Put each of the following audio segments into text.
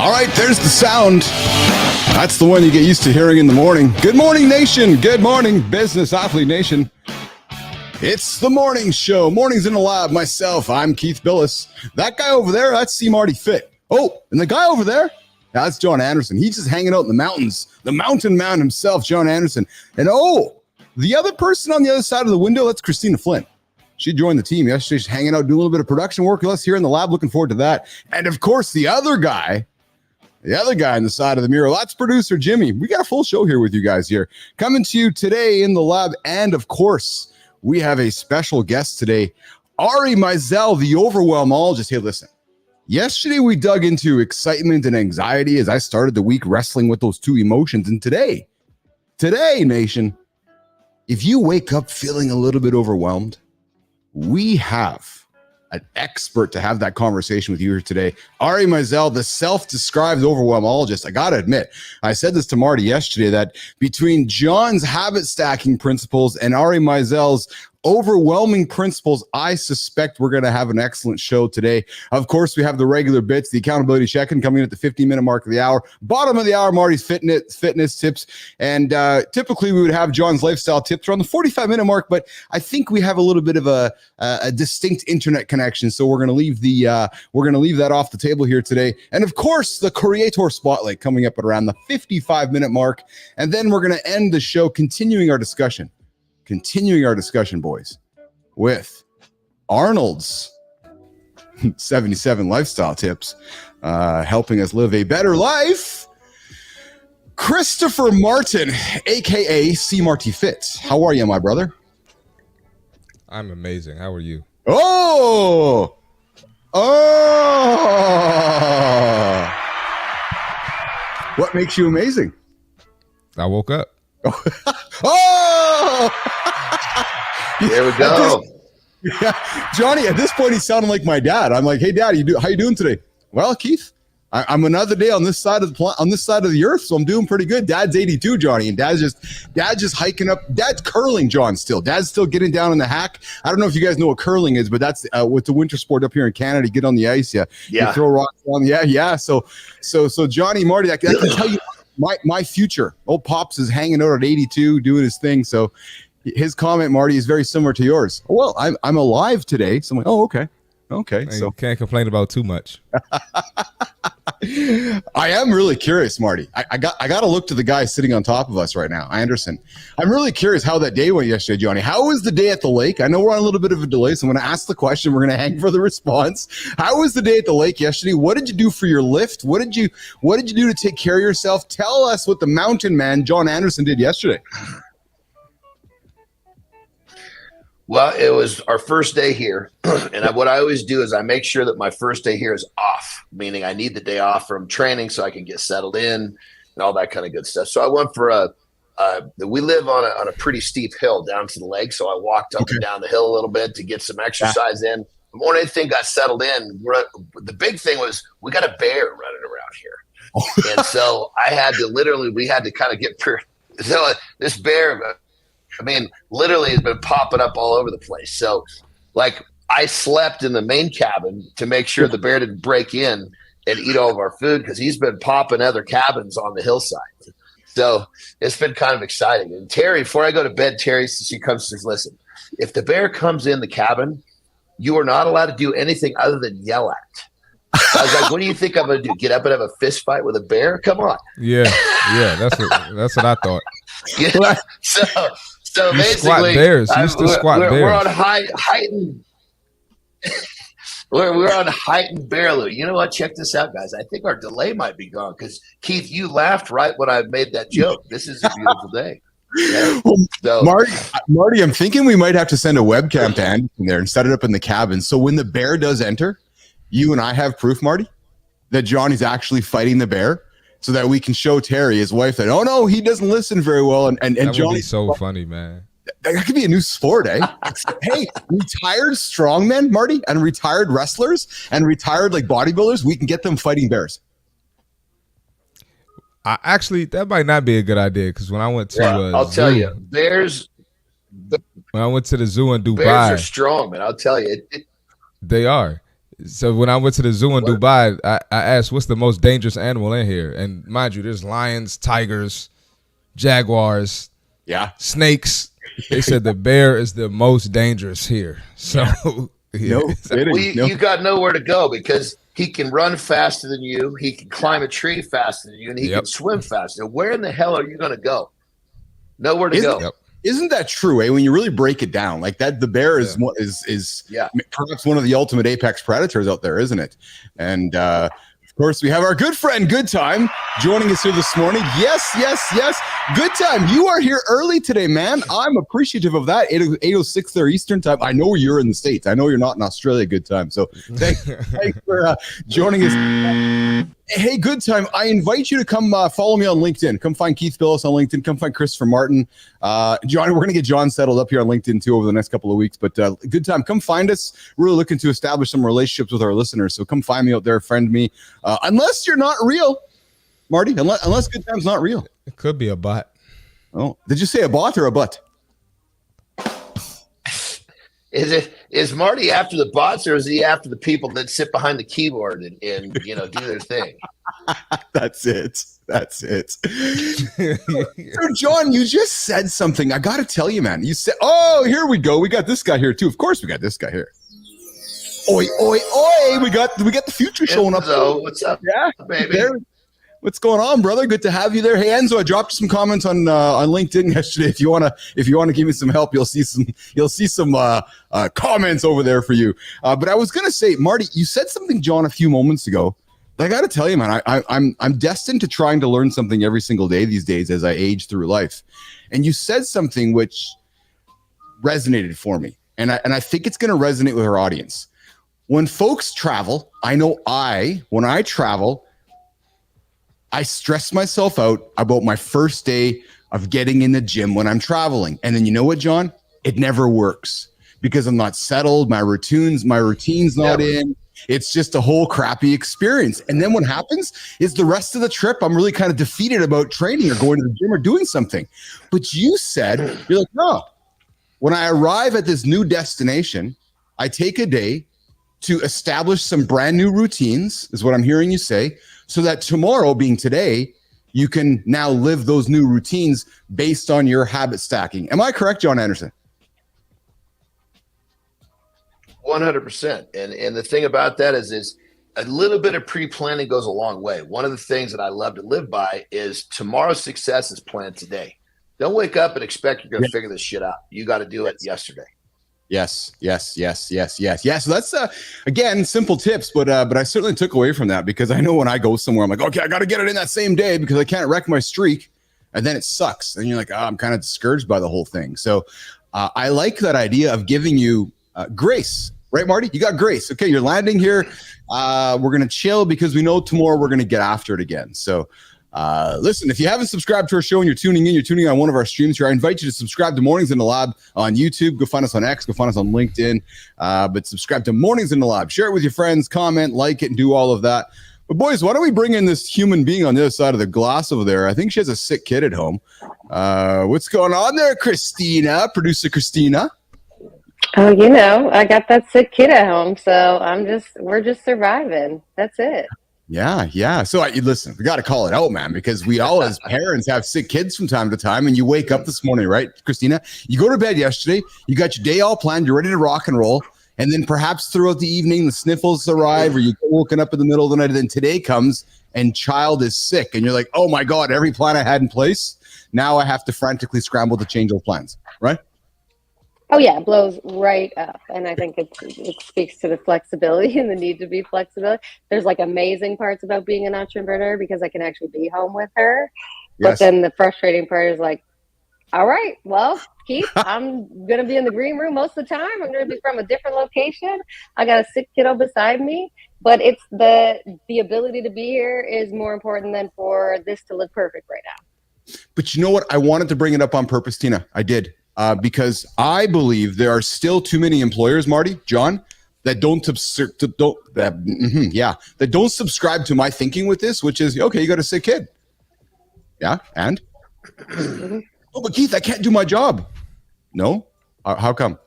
All right, there's the sound. That's the one you get used to hearing in the morning. Good morning, nation. Good morning, Business Athlete Nation. It's the morning show. Mornings in the lab. Myself, I'm Keith Billis. That guy over there, that's Seamartyfit. Oh, and the guy over there, that's John Anderson. He's just hanging out in the mountains. The mountain man himself, John Anderson. And the other person on the other side of the window, that's Christina Flynn. She joined the team yesterday. She's hanging out, doing a little bit of production work with us here in the lab. Looking forward to that. And of course, the other guy on the side of the mirror, that's producer Jimmy. We got a full show here with you guys here. Coming to you today in the lab. And of course, we have a special guest today, Ari Meisel, the Overwhelmologist. Hey, listen, yesterday we dug into excitement and anxiety as I started the week wrestling with those two emotions. And today, nation, if you wake up feeling a little bit overwhelmed, we have an expert to have that conversation with you here today. Ari Meisel, the self-described overwhelmologist. I got to admit, I said this to Marty yesterday, that between John's habit stacking principles and Ari Meisel's overwhelming principles, I suspect we're going to have an excellent show today. Of course, we have the regular bits, the accountability check-in coming in at the 15-minute mark of the hour. Bottom of the hour, Marty's fitness tips. And typically we would have John's lifestyle tips around the 45-minute mark, but I think we have a little bit of a distinct internet connection. So we're going to leave that off the table here today. And of course, the creator spotlight coming up at around the 55-minute mark. And then we're going to end the show continuing our discussion, boys, with Arnold's 77 lifestyle tips, helping us live a better life. Christopher Martin, aka Seamartyfit. How are you, my brother? I'm amazing. How are you? Oh! What makes you amazing? I woke up. Oh! There we go. Yeah, Johnny, at this point, he's sounding like my dad. I'm like, hey, Dad, how you doing today? Well, Keith, I'm another day on this side of the earth, so I'm doing pretty good. Dad's 82, Johnny, and Dad's just hiking up. Dad's curling, John, still. Dad's still getting down in the hack. I don't know if you guys know what curling is, but that's with the winter sport up here in Canada. You get on the ice, you throw rocks on. Yeah. So Johnny, Marty, I can tell you my future. Old Pops is hanging out at 82, doing his thing. So his comment, Marty, is very similar to yours. Well, I'm alive today. So I'm like, oh, okay. So you can't complain about too much. I am really curious, Marty. I got to look to the guy sitting on top of us right now, Anderson. I'm really curious how that day went yesterday, Johnny. How was the day at the lake? I know we're on a little bit of a delay, so I'm going to ask the question. We're going to hang for the response. How was the day at the lake yesterday? What did you do for your lift? What did you do to take care of yourself? Tell us what the mountain man, John Anderson, did yesterday. Well, it was our first day here. And what I always do is I make sure that my first day here is off, meaning I need the day off from training so I can get settled in and all that kind of good stuff. So I went for we live on a pretty steep hill down to the lake. So I walked up and down the hill a little bit to get some exercise in. The morning thing got settled in. The big thing was we got a bear running around here. And so we had to kind of get so this bear, I mean, literally has been popping up all over the place. So, like, I slept in the main cabin to make sure the bear didn't break in and eat all of our food because he's been popping other cabins on the hillside. So it's been kind of exciting. And Terry, before I go to bed, she comes and says, listen, if the bear comes in the cabin, you are not allowed to do anything other than yell at. I was like, what do you think I'm going to do? Get up and have a fist fight with a bear? Come on. Yeah, that's what I thought. Yeah. So basically, squat bears. We're on heightened. We're on heightened bear loot. You know what? Check this out, guys. I think our delay might be gone because Keith, you laughed right when I made that joke. This is a beautiful day. Yeah. So, Marty, I'm thinking we might have to send a webcam to Anderson there and set it up in the cabin. So when the bear does enter, you and I have proof, Marty, that Johnny's actually fighting the bear. So that we can show Terry, his wife, that, oh, no, he doesn't listen very well. And that Johnny's would be so funny, man. That could be a new sport, eh? Hey, retired strongmen, Marty, and retired wrestlers and retired like bodybuilders, we can get them fighting bears. Actually, that might not be a good idea because when I went to I'll tell you, bears. When I went to the zoo in Dubai, bears are strong, man. I'll tell you, they are. So when I went to the zoo in Dubai, I asked, what's the most dangerous animal in here? And mind you, there's lions, tigers, jaguars, snakes. They said the bear is the most dangerous here. So you got nowhere to go because he can run faster than you, he can climb a tree faster than you, and he can swim faster. Where in the hell are you going to go? Nowhere to go. Isn't that true? When you really break it down, like that, the bear is perhaps one of the ultimate apex predators out there, isn't it? And of course, we have our good friend Good Time joining us here this morning. Yes. Good Time, you are here early today, man. I'm appreciative of that. 8:06 there Eastern time. I know you're in the States. I know you're not in Australia, Good Time. So thanks for joining us. Hey, Good Time, I invite you to come follow me on LinkedIn. Come find Keith Billis on LinkedIn. Come find Christopher Martin. John, we're going to get John settled up here on LinkedIn too over the next couple of weeks. But Good Time, come find us. We're really looking to establish some relationships with our listeners. So come find me out there, friend me. Unless you're not real, Marty, unless Good Time's not real. It could be a bot. Oh, did you say a bot or a butt? Is Marty after the bots or is he after the people that sit behind the keyboard and do their thing? That's it. So, John, you just said something. I got to tell you, man. You said, "Oh, here we go. We got this guy here too." Of course, we got this guy here. Oi, oi, oi! We got the future showing up. So, what's up, baby? What's going on, brother? Good to have you there. Hey, Enzo, I dropped some comments on LinkedIn yesterday. If you wanna give me some help, you'll see some comments over there for you. But I was gonna say, Marty, you said something, John, a few moments ago. But I got to tell you, man, I'm destined to trying to learn something every single day these days as I age through life. And you said something which resonated for me, and I think it's going to resonate with our audience. When folks travel, when I travel, I stress myself out about my first day of getting in the gym when I'm traveling. And then you know what, John? It never works because I'm not settled. My routine's not in. It's just a whole crappy experience. And then what happens is the rest of the trip, I'm really kind of defeated about training or going to the gym or doing something. But you said, you're like, no, when I arrive at this new destination, I take a day to establish some brand new routines, is what I'm hearing you say, so that tomorrow, being today, you can now live those new routines based on your habit stacking. Am I correct, John Anderson? 100%. And the thing about that is a little bit of pre-planning goes a long way. One of the things that I love to live by is tomorrow's success is planned today. Don't wake up and expect you're going to figure this shit out. You got to do it yesterday. Yes. So that's again simple tips, but I certainly took away from that because I know when I go somewhere, I'm like, okay, I got to get it in that same day because I can't wreck my streak, and then it sucks, and you're like, I'm kind of discouraged by the whole thing. So I like that idea of giving you grace, right, Marty? You got grace. Okay, you're landing here. We're gonna chill because we know tomorrow we're gonna get after it again. So. Listen, if you haven't subscribed to our show and you're tuning on one of our streams here, I invite you to subscribe to Mornings in the Lab on YouTube. Go find us on X, go find us on LinkedIn, but subscribe to Mornings in the Lab. Share it with your friends, comment, like it, and do all of that. But boys, why don't we bring in this human being on the other side of the glass over there? I think she has a sick kid at home. What's going on there, Christina? Producer Christina? Oh, I got that sick kid at home, so we're just surviving. That's it. Yeah. So listen, we got to call it out, man, because we all as parents have sick kids from time to time, and you wake up this morning, right, Christina? You go to bed yesterday, you got your day all planned, you're ready to rock and roll, and then perhaps throughout the evening, the sniffles arrive, or you get woken up in the middle of the night, and then today comes, and child is sick, and you're like, oh my God, every plan I had in place, now I have to frantically scramble to change those plans, right? Oh yeah, it blows right up. And I think it speaks to the flexibility and the need to be flexible. There's like amazing parts about being an entrepreneur because I can actually be home with her. Yes. But then the frustrating part is like, all right, well, Keith, I'm going to be in the green room most of the time. I'm going to be from a different location. I got a sick kiddo beside me. But it's the ability to be here is more important than for this to look perfect right now. But you know what? I wanted to bring it up on purpose, Tina. I did. Because I believe there are still too many employers, Marty, John, that don't subscribe to my thinking with this, which is, okay, you got a sick kid. Yeah, and? Oh, but Keith, I can't do my job. No? How come?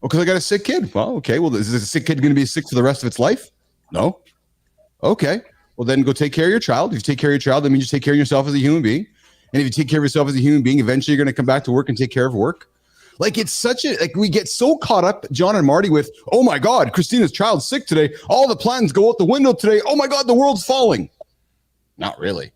Oh, because I got a sick kid. Well, okay. Well, is this sick kid going to be sick for the rest of its life? No? Okay. Well, then go take care of your child. If you take care of your child, that means you take care of yourself as a human being. And if you take care of yourself as a human being, eventually you're going to come back to work and take care of work. Like, it's such a, like, we get so caught up, John and Marty, with, oh my God, Christina's child's sick today. All the plans go out the window today. Oh my God, the world's falling. Not really.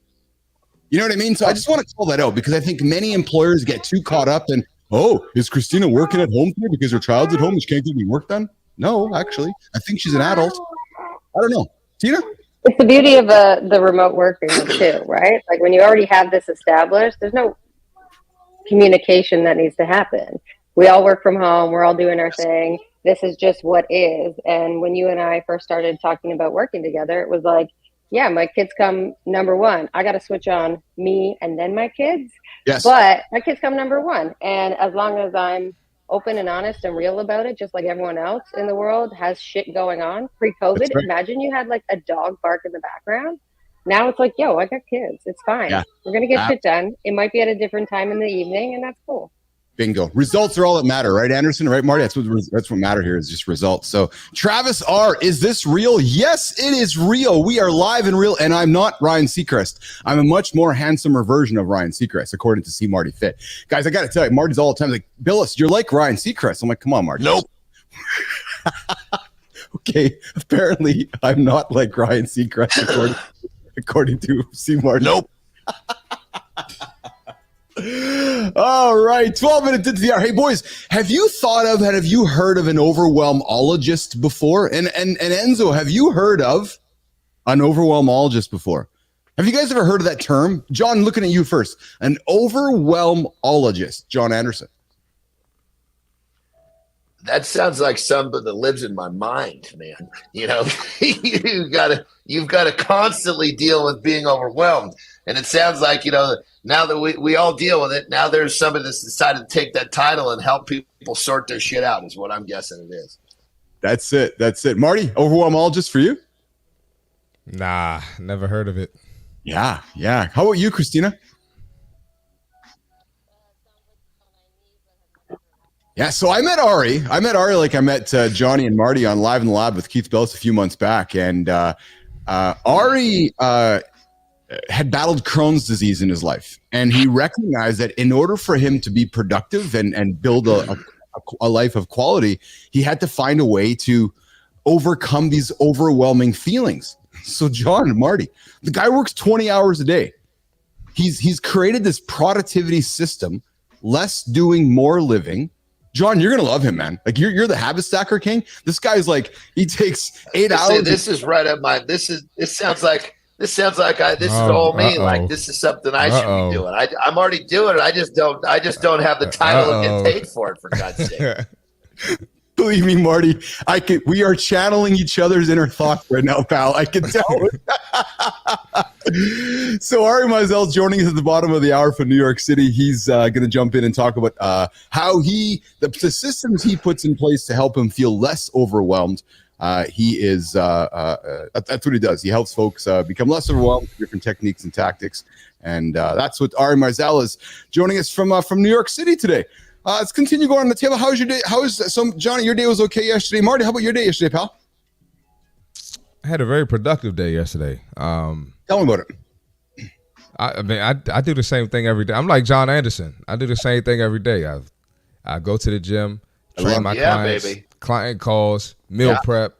You know what I mean? So I just want to call that out because I think many employers get too caught up in, oh, is Christina working at home today because her child's at home and she can't get any work done? No, actually, I think she's an adult. I don't know. Tina? It's the beauty of the remote working too, right? Like when you already have this established, there's no communication that needs to happen. We all work from home. We're all doing our thing. This is just what is. And when you and I first started talking about working together, it was like, yeah, my kids come number one. I got to switch on me and then my kids. Yes. But my kids come number one. And as long as I'm open and honest and real about it, just like everyone else in the world has shit going on pre-COVID. Right. Imagine you had like a dog bark in the background. Now it's like, yo, I got kids. It's fine. Yeah. We're going to get shit done. It might be at a different time in the evening, and that's cool. Bingo. Results are all that matter, right, Anderson? Right, Marty? That's what matter here is just results. So, Travis R., is this real? Yes, it is real. We are live and real, and I'm not Ryan Seacrest. I'm a much more handsomer version of Ryan Seacrest, according to Seamartyfit. Guys, I got to tell you, Marty's all the time like, Bilous, you're like Ryan Seacrest. I'm like, come on, Marty. Nope. Okay, apparently I'm not like Ryan Seacrest, according to Seamarty. Nope. All right, 12 minutes into the hour. Hey, boys, have you heard of an overwhelmologist before? And Enzo, have you heard of an overwhelmologist before? Have you guys ever heard of that term? John, looking at you first. An overwhelmologist, John Anderson. That sounds like something that lives in my mind, man. You know, you've got to constantly deal with being overwhelmed. And it sounds like, you know, now that we all deal with it, now there's somebody that's decided to take that title and help people sort their shit out is what I'm guessing it is. That's it. Marty, overwhelmologist for you? Nah, never heard of it. Yeah. How about you, Christina? Yeah, so I met Ari like I met Johnny and Marty on Live in the Lab with Keith Billis a few months back. And Ari had battled Crohn's disease in his life. And he recognized that in order for him to be productive and build a life of quality, he had to find a way to overcome these overwhelming feelings. So John, Marty, the guy works 20 hours a day. He's created this productivity system, less doing, more living. John, you're gonna love him, man. Like you're the habit stacker king. This guy's like, he takes 8 hours. This is right up my. This sounds like this is all me. Like this is something I should be doing. I'm already doing it. I just don't have the title and get paid for it. For God's sake. Believe me, Marty, we are channeling each other's inner thoughts right now, pal. I can tell. So Ari Meisel joining us at the bottom of the hour from New York City. He's going to jump in and talk about how the systems he puts in place to help him feel less overwhelmed. That's what he does. He helps folks become less overwhelmed with different techniques and tactics. And that's what Ari Meisel is joining us from New York City today. Let's continue going on the table. How was your day? Johnny, your day was okay yesterday. Marty, how about your day yesterday, pal? I had a very productive day yesterday. Tell me about it. I do the same thing every day. I'm like John Anderson. I do the same thing every day. I go to the gym, train my clients, baby. Client calls, meal prep,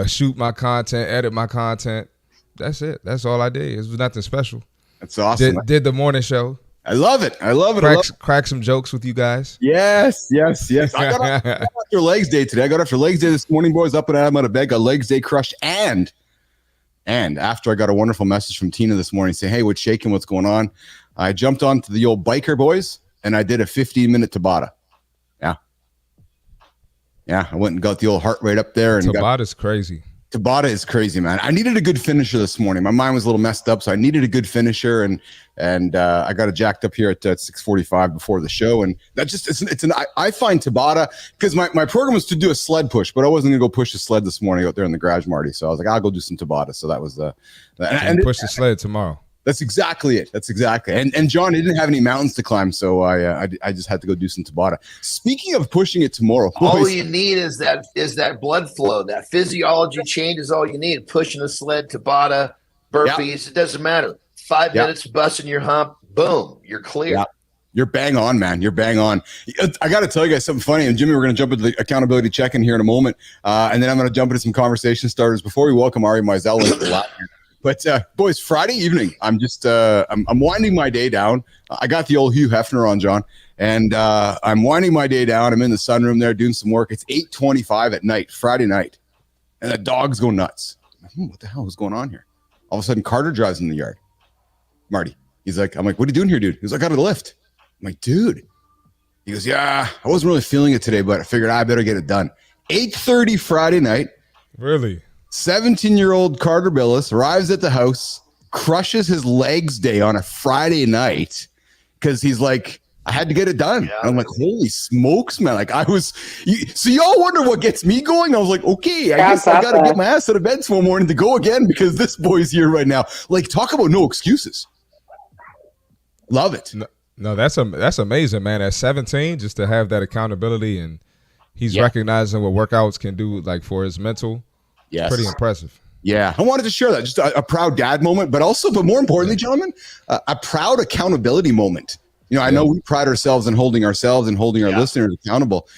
shoot my content, edit my content. That's it. That's all I did. It was nothing special. That's awesome. Did the morning show. I love it. Crack some jokes with you guys. Yes. I got after legs day today. I got after legs day this morning, boys. Up and out of bed, got legs day crushed. And after I got a wonderful message from Tina this morning saying, hey, what's shaking? What's going on? I jumped onto the old biker, boys, and I did a 15-minute Tabata. Yeah. I went and got the old heart rate up there. And Tabata's crazy. Tabata is crazy, man. I needed a good finisher this morning. My mind was a little messed up, so I needed a good finisher, and I got it jacked up here at 6:45 before the show. And that just I find Tabata, because my program was to do a sled push, but I wasn't gonna go push the sled this morning out there in the garage, Marty. So I was like, I'll go do some Tabata. So that was and push the sled tomorrow. That's exactly it. That's exactly. And John, he didn't have any mountains to climb, so I just had to go do some Tabata. Speaking of pushing it tomorrow, all you need is that blood flow. That physiology change is all you need. Pushing the sled, Tabata, burpees. It doesn't matter. 5 minutes, busting your hump, boom, you're clear. Yeah. You're bang on, man. You're bang on. I got to tell you guys something funny. And Jimmy, we're going to jump into the accountability check-in here in a moment. And then I'm going to jump into some conversation starters before we welcome Ari Meisel into the lab here. But boys, Friday evening, I'm just I'm winding my day down. I got the old Hugh Hefner on, John, and I'm winding my day down. I'm in the sunroom there doing some work. It's 8:25 at night, Friday night, and the dogs go nuts. What the hell is going on here? All of a sudden, Carter drives in the yard. Marty, I'm like, what are you doing here, dude? He's like, I got a lift. I'm like, dude. He goes, yeah, I wasn't really feeling it today, but I figured I better get it done. 8:30 Friday night. Really? 17-year-old Carter Billis arrives at the house, crushes his legs day on a Friday night because he's like, I had to get it done. Yeah. I'm like, holy smokes, man. Like so y'all wonder what gets me going? I was like, okay, I guess I got to get my ass out of bed tomorrow morning to go again because this boy's here right now. Like, talk about no excuses. Love it. No, that's amazing, man. At 17, just to have that accountability, and he's recognizing what workouts can do, like for his mental. Yes, pretty impressive. Yeah, I wanted to share that, just a proud dad moment, but more importantly, gentlemen, a proud accountability moment. You know, I know we pride ourselves in holding our listeners accountable.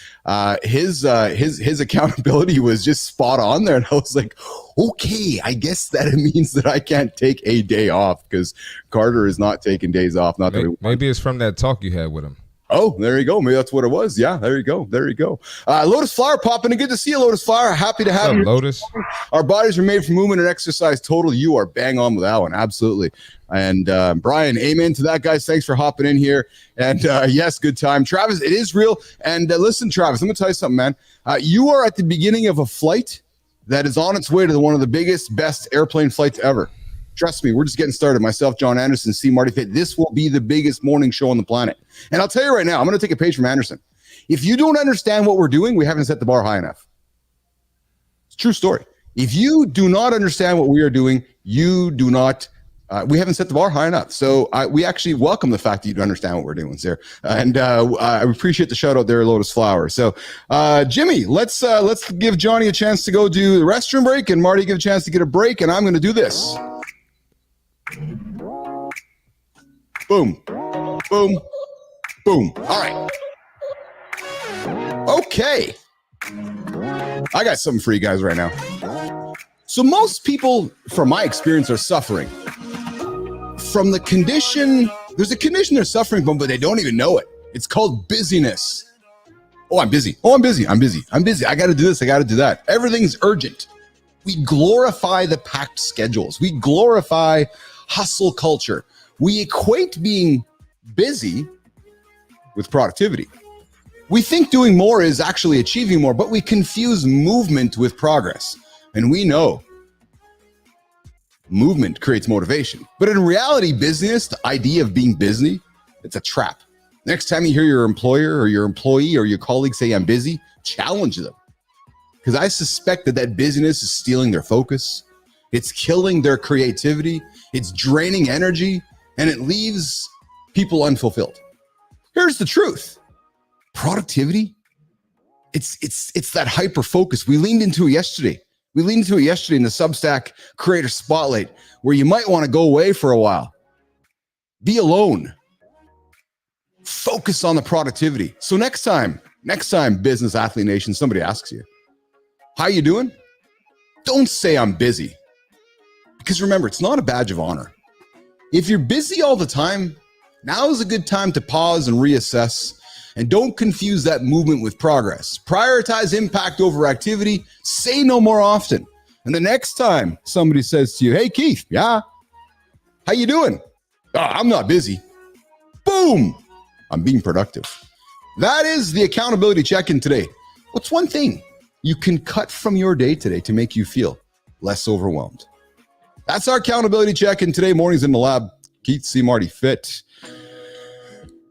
His accountability was just spot on there, and I was like, okay, I guess that it means that I can't take a day off because Carter is not taking days off. Maybe it's from that talk you had with him. Oh, there you go. Maybe that's what it was. Yeah, there you go. Lotus Flower popping in. Good to see you, Lotus Flower. Happy to have you. Lotus. Our bodies are made for movement and exercise. Total, you are bang on with that one. Absolutely. And Brian, amen to that, guys. Thanks for hopping in here. And yes, good time. Travis, it is real. And listen, Travis, I'm going to tell you something, man. You are at the beginning of a flight that is on its way to one of the biggest, best airplane flights ever. Trust me, we're just getting started. Myself, John Anderson, Seamartyfit. This will be the biggest morning show on the planet. And I'll tell you right now, I'm going to take a page from Anderson. If you don't understand what we're doing, we haven't set the bar high enough. It's a true story. If you do not understand what we are doing, you do not, we haven't set the bar high enough. So we actually welcome the fact that you don't understand what we're doing, sir. And I appreciate the shout out there, Lotus Flower. So Jimmy, let's give Johnny a chance to go do the restroom break, and Marty give a chance to get a break, and I'm going to do this. Boom, boom, boom. All right. Okay. I got something for you guys right now. So most people, from my experience, are suffering from the condition. There's a condition they're suffering from, but they don't even know it. It's called busyness. Oh, I'm busy. Oh, I'm busy. I'm busy. I'm busy. I got to do this. I got to do that. Everything's urgent. We glorify the packed schedules. We glorify hustle culture. We equate being busy with productivity. We think doing more is actually achieving more, but we confuse movement with progress. And we know movement creates motivation. But in reality, busyness, the idea of being busy, it's a trap. Next time you hear your employer or your employee or your colleague say, I'm busy, challenge them. Because I suspect that busyness is stealing their focus. It's killing their creativity. It's draining energy, and it leaves people unfulfilled. Here's the truth. Productivity, it's that hyper focus. We leaned into it yesterday. In the Substack Creator Spotlight, where you might want to go away for a while. Be alone. Focus on the productivity. So next time, Business Athlete Nation, somebody asks you, how you doing? Don't say I'm busy. Because remember, it's not a badge of honor. If you're busy all the time, now is a good time to pause and reassess. And don't confuse that movement with progress. Prioritize impact over activity. Say no more often. And the next time somebody says to you, hey, Keith, yeah, how you doing? Oh, I'm not busy. Boom, I'm being productive. That is the accountability check-in today. What's one thing you can cut from your day today to make you feel less overwhelmed? That's our accountability check-in today. Mornings in the lab. Keith Seamartyfit.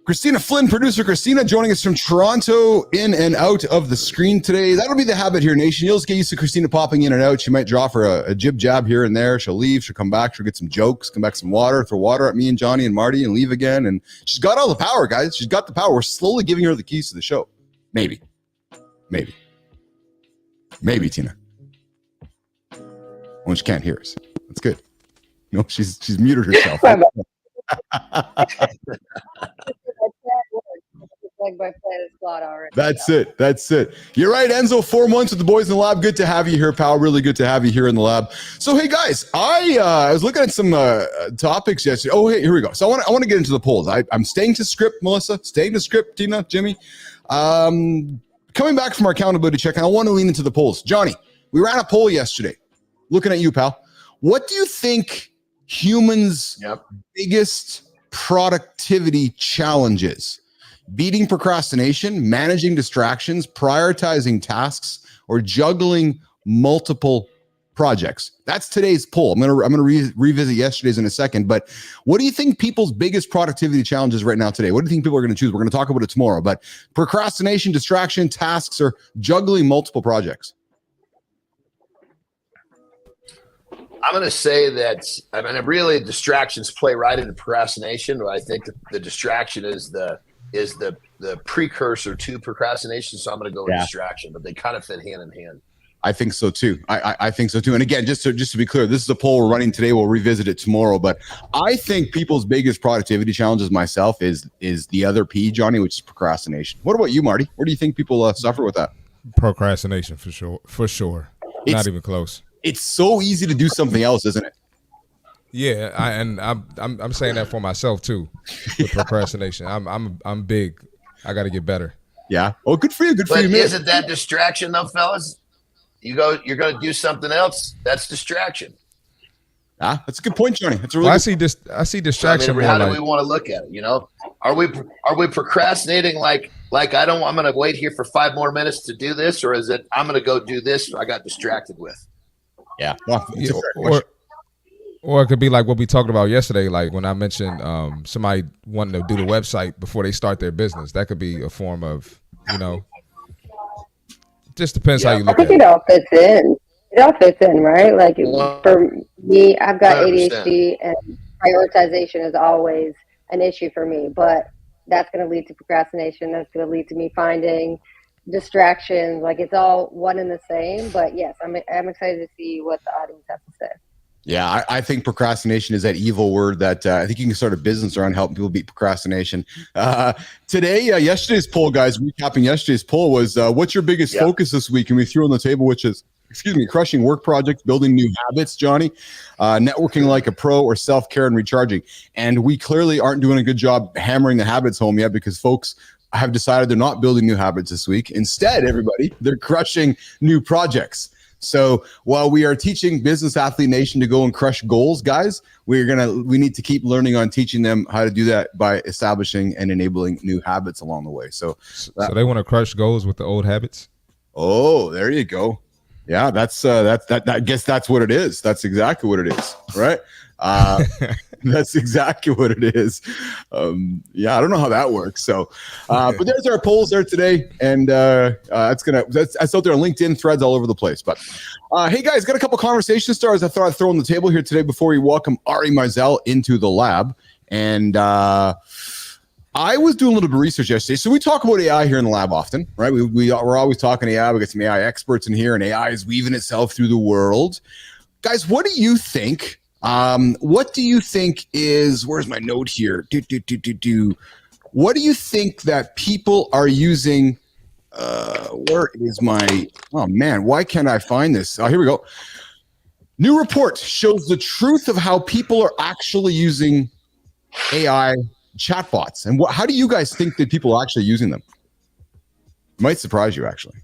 Christina Flynn, producer Christina, joining us from Toronto, in and out of the screen today. That'll be the habit here, Nation. You'll just get used to Christina popping in and out. She might draw for a jib jab here and there. She'll leave. She'll come back. She'll get some jokes, come back some water, throw water at me and Johnny and Marty and leave again. And she's got all the power, guys. She's got the power. We're slowly giving her the keys to the show. Maybe, Tina. Well, she can't hear us. That's good. No, she's muted herself. That's it. You're right, Enzo. 4 months with the boys in the lab. Good to have you here, pal. Really good to have you here in the lab. So, hey guys, I was looking at some topics yesterday. Oh, hey, here we go. So I want to get into the polls. I'm staying to script, Melissa. Staying to script, Tina, Jimmy. Coming back from our accountability check, and I want to lean into the polls. Johnny, we ran a poll yesterday. Looking at you, pal. What do you think humans' biggest productivity challenges? Beating procrastination, managing distractions, prioritizing tasks, or juggling multiple projects? That's today's poll. I'm gonna revisit yesterday's in a second. But what do you think people's biggest productivity challenges right now today? What do you think people are going to choose? We're going to talk about it tomorrow. But procrastination, distraction, tasks, or juggling multiple projects? I'm going to say that, really distractions play right into procrastination. But I think the distraction is the precursor to procrastination. So I'm going to go with distraction, but they kind of fit hand in hand. I think so too. I think so too. And again, just to be clear, this is a poll we're running today. We'll revisit it tomorrow. But I think people's biggest productivity challenges myself is the other P, Johnny, which is procrastination. What about you, Marty? Where do you think people suffer with that? Procrastination for sure. Not even close. It's so easy to do something else, isn't it? Yeah, I'm saying that for myself too. With procrastination, I'm big. I got to get better. Yeah. Oh, good for you. Good for you, man. Isn't that distraction though, fellas? You're going to do something else. That's distraction. Ah, that's a good point, Johnny. That's a really. I see distraction. How do we want to look at it? You know, are we procrastinating like I'm going to wait here for 5 more minutes to do this, or is it I'm going to go do this I got distracted with? Yeah. Or it could be like what we talked about yesterday, like when I mentioned somebody wanting to do the website before they start their business. That could be a form of, just depends how you look at it. I think it all fits in. It all fits in, right? Like for me, I've got 100%. ADHD, and prioritization is always an issue for me. But that's going to lead to procrastination. That's going to lead to me finding distractions. Like it's all one and the same. But yes, I'm excited to see what the audience has to say. Yeah, I think procrastination is that evil word that I think you can start a business around helping people beat procrastination. Today, yesterday's poll, guys, recapping yesterday's poll was what's your biggest focus this week? And we threw on the table, which is, crushing work projects, building new habits, Johnny, networking like a pro, or self-care and recharging. And we clearly aren't doing a good job hammering the habits home yet because folks have decided they're not building new habits this week. Instead, everybody, they're crushing new projects. So while we are teaching Business Athlete Nation to go and crush goals, guys, we need to keep learning on teaching them how to do that by establishing and enabling new habits along the way. So they want to crush goals with the old habits. Oh, there you go. Yeah, that's I guess that's what it is. That's exactly what it is, right? That's exactly what it is. I don't know how that works. So, but there's our polls there today, and that's out there on LinkedIn, threads all over the place. But hey guys, got a couple conversation stars I thought I'd throw on the table here today before we welcome Ari Meisel into the lab. And I was doing a little bit of research yesterday. So we talk about AI here in the lab often, right? We're always talking AI. We got some AI experts in here, and AI is weaving itself through the world. Guys, what do you think? What do you think is, where's my note here? What do you think that people are using? Where is my, oh man, why can't I find this? Oh, here we go. New report shows the truth of how people are actually using AI chatbots. And how do you guys think that people are actually using them? Might surprise you, actually.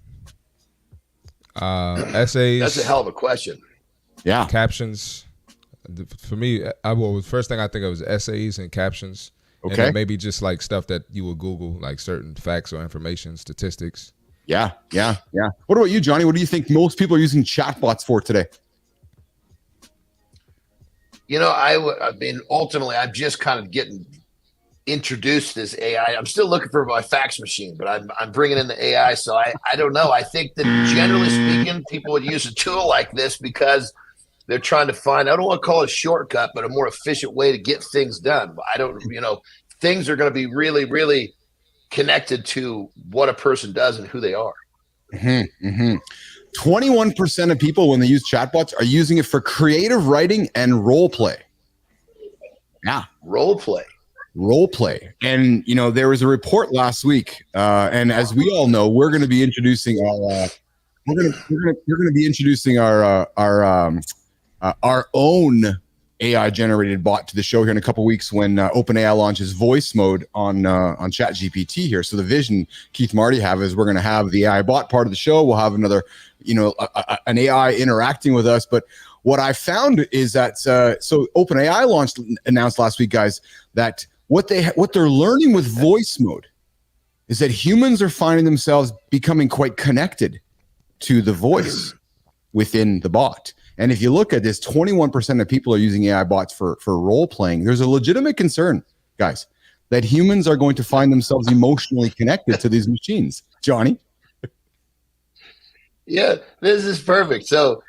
Essays. That's a hell of a question. Yeah. Captions. For me, first thing I think of is essays and captions. Okay. And then maybe just like stuff that you would Google, like certain facts or information, statistics. Yeah. What about you, Johnny? What do you think most people are using chatbots for today? Ultimately, I'm just kind of getting introduced this AI. I'm still looking for my fax machine, but I'm bringing in the AI. So I don't know. I think that generally speaking, people would use a tool like this because they're trying to find, I don't want to call it a shortcut, but a more efficient way to get things done. I don't, things are going to be really, really connected to what a person does and who they are. 21% of people, when they use chatbots, are using it for creative writing and role play. Yeah. Role play. And, there was a report last week. And as we all know, we're going to be introducing our own AI generated bot to the show here in a couple of weeks when OpenAI launches voice mode on ChatGPT here. So the vision Keith Marty have is we're going to have the AI bot part of the show. We'll have another, an AI interacting with us. But what I found is that so OpenAI announced last week, guys, that what they're learning with voice mode is that humans are finding themselves becoming quite connected to the voice within the bot. And if you look at this, 21% of people are using AI bots for role playing. There's a legitimate concern, guys, that humans are going to find themselves emotionally connected to these machines. Johnny? Yeah, this is perfect. So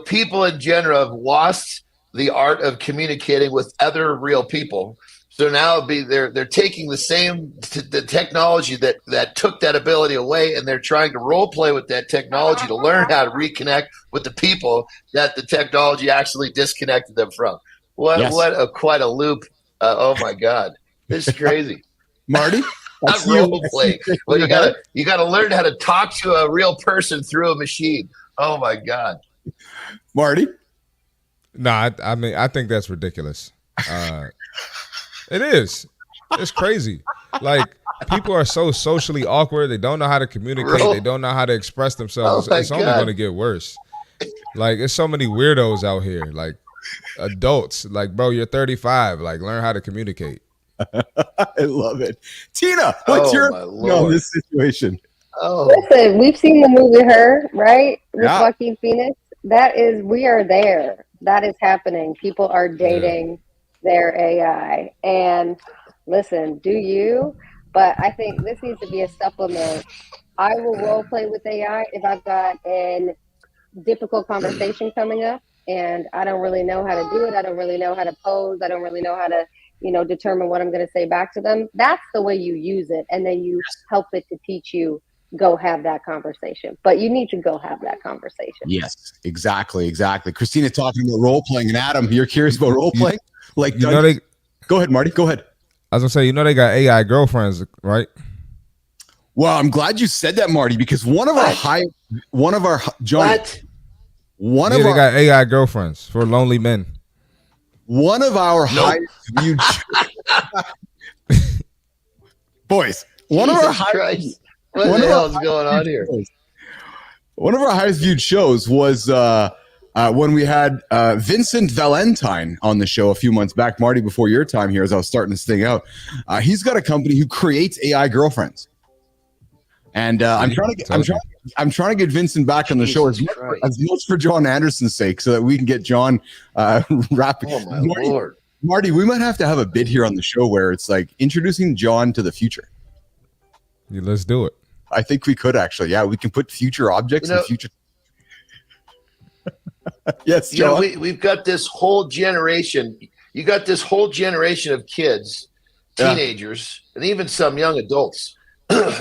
people in general have lost the art of communicating with other real people. So now they're taking the technology that took that ability away, and they're trying to role play with that technology to learn how to reconnect with the people that the technology actually disconnected them from. Quite a loop. Oh my God, this is crazy. Marty? Not role play. Well, you gotta learn how to talk to a real person through a machine. Oh my God. Marty? No, I think that's ridiculous. It is. It's crazy. Like, people are so socially awkward. They don't know how to communicate. They don't know how to express themselves. It's only going to get worse. Like, there's so many weirdos out here. Like, adults. Like, bro, you're 35. Like, learn how to communicate. I love it. Tina, what's your on this situation? Listen, we've seen the movie Her, right? With Joaquin Phoenix. We are there. That is happening. People are dating their AI. And listen, do you? But I think this needs to be a supplement. I will role play with AI if I've got a difficult conversation coming up and I don't really know how to do it. I don't really know how to pose. I don't really know how to, determine what I'm going to say back to them. That's the way you use it. And then you help it to teach you, go have that conversation. But you need to go have that conversation. Yes, exactly. Christina talking about role playing, and Adam, you're curious about role playing? Like, go ahead, Marty. Go ahead. I was gonna say, they got AI girlfriends, right? Well, I'm glad you said that, Marty, because they got AI girlfriends for lonely men. One of our highest viewed boys. One of our highest. What the hell is going on here? One of our highest viewed shows was when we had Vincent Valentine on the show a few months back, Marty, before your time here, as I was starting this thing out. He's got a company who creates AI girlfriends, and I'm trying to get Vincent back on the show as much for John Anderson's sake, so that we can get John rapping. Oh my Lord, Marty, we might have to have a bit here on the show where it's like introducing John to the future. Yeah, let's do it. I think we could actually. Yeah, we can put future objects in future. Yes, John. We've got this whole generation. You got this whole generation of kids, teenagers, and even some young adults.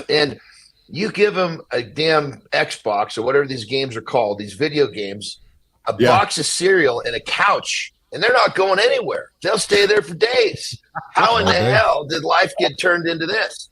And you give them a damn Xbox or whatever these games are called, these video games, a box of cereal and a couch, and they're not going anywhere. They'll stay there for days. How in the hell did life get turned into this?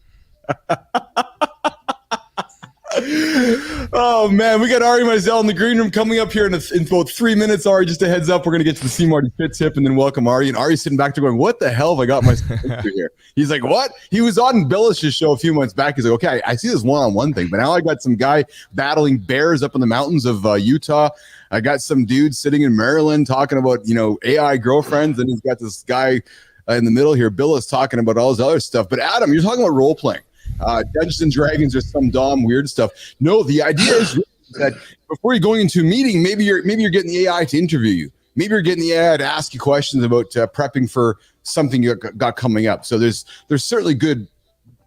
Oh man, we got Ari Meisel in the green room coming up here in about 3 minutes. Ari, just a heads up, we're gonna get to the Seamartyfit tip and then welcome Ari. And Ari's sitting back there going, "What the hell have I got myself into here?" He's like, "What?" He was on Bilous' show a few months back. He's like, "Okay, I see this one-on-one thing, but now I got some guy battling bears up in the mountains of Utah. I got some dude sitting in Maryland talking about AI girlfriends, and he's got this guy in the middle here, Bilous, talking about all this other stuff." But Adam, you're talking about role playing. Dungeons and Dragons or some dumb weird stuff. No, the idea is that before you're going into a meeting, maybe you're getting the AI to interview you. maybe you're getting the AI to ask you questions about prepping for something you got coming up. So there's certainly good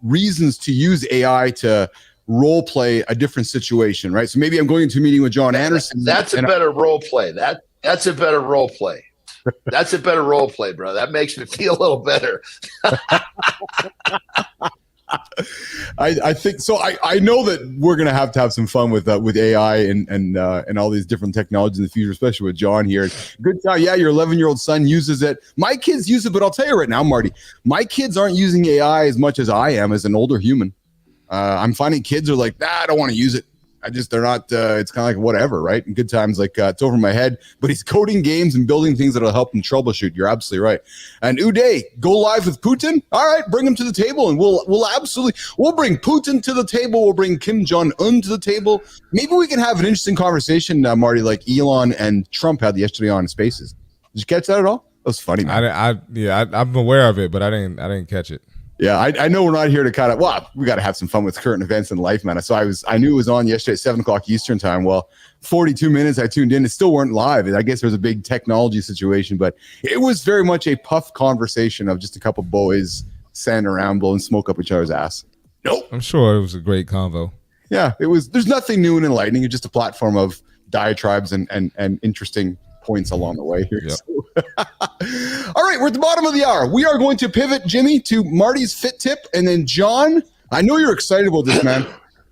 reasons to use AI to role play a different situation, right? So maybe I'm going into a meeting with John Anderson. That's a better role play. That's a better role play. That's a better role play, bro. That makes me feel a little better. I think so. I know that we're gonna have to have some fun with AI and all these different technologies in the future, especially with John here. Good time. Yeah, your 11-year-old son uses it. My kids use it, but I'll tell you right now, Marty, my kids aren't using AI as much as I am as an older human. I'm finding kids are like, nah, I don't want to use it. They're not, it's kind of like whatever, right? In good times, like it's over my head, but he's coding games and building things that'll help him troubleshoot. You're absolutely right. And Uday, go live with Putin. All right, bring him to the table and we'll bring Putin to the table. We'll bring Kim Jong-un to the table. Maybe we can have an interesting conversation, Marty, like Elon and Trump had yesterday on Spaces. Did you catch that at all? That was funny, man. I'm aware of it, but I didn't catch it. Yeah, I know we're not here to kind of, we got to have some fun with current events in life, man. So I knew it was on yesterday at 7 o'clock Eastern time. Well, 42 minutes I tuned in. It still weren't live. I guess there's a big technology situation, but it was very much a puff conversation of just a couple boys standing around blowing smoke up each other's ass. Nope. I'm sure it was a great convo. Yeah, it was. There's nothing new and enlightening. It's just a platform of diatribes and interesting points along the way here. Yep. So. All right, we're at the bottom of the hour. We are going to pivot, Jimmy, to Marty's fit tip. And then John, I know you're excited about this, man.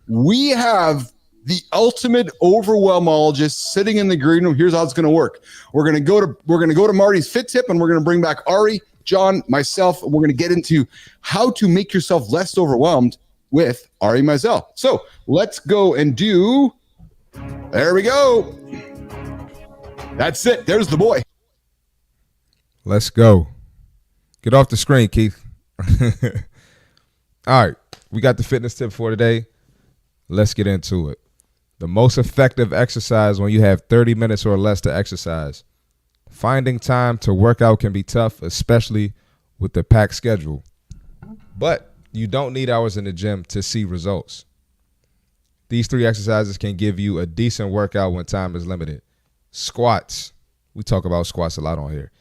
We have the ultimate overwhelmologist sitting in the green room. Here's how it's going to work. We're going to go to Marty's fit tip, and we're going to bring back Ari, John, myself, and we're going to get into how to make yourself less overwhelmed with Ari Meisel. So let's go and do. There we go. That's it. There's the boy. Let's go. Get off the screen, Keith. All right. We got the fitness tip for today. Let's get into it. The most effective exercise when you have 30 minutes or less to exercise. Finding time to work out can be tough, especially with the packed schedule. But you don't need hours in the gym to see results. These 3 exercises can give you a decent workout when time is limited. Squats. We talk about squats a lot on here.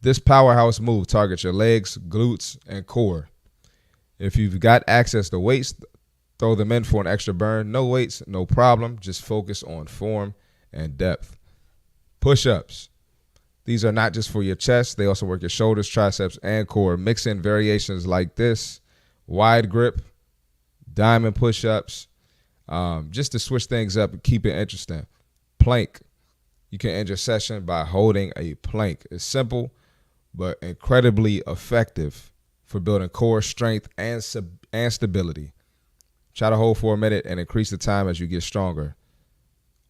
This powerhouse move targets your legs, glutes, and core. If you've got access to weights, throw them in for an extra burn. No weights, no problem. Just focus on form and depth. Push-ups. These are not just for your chest. They also work your shoulders, triceps, and core. Mix in variations like this. Wide grip, diamond push-ups. Just to switch things up and keep it interesting. Plank. You can end your session by holding a plank. It's simple, but incredibly effective for building core strength and stability. Try to hold for a minute and increase the time as you get stronger.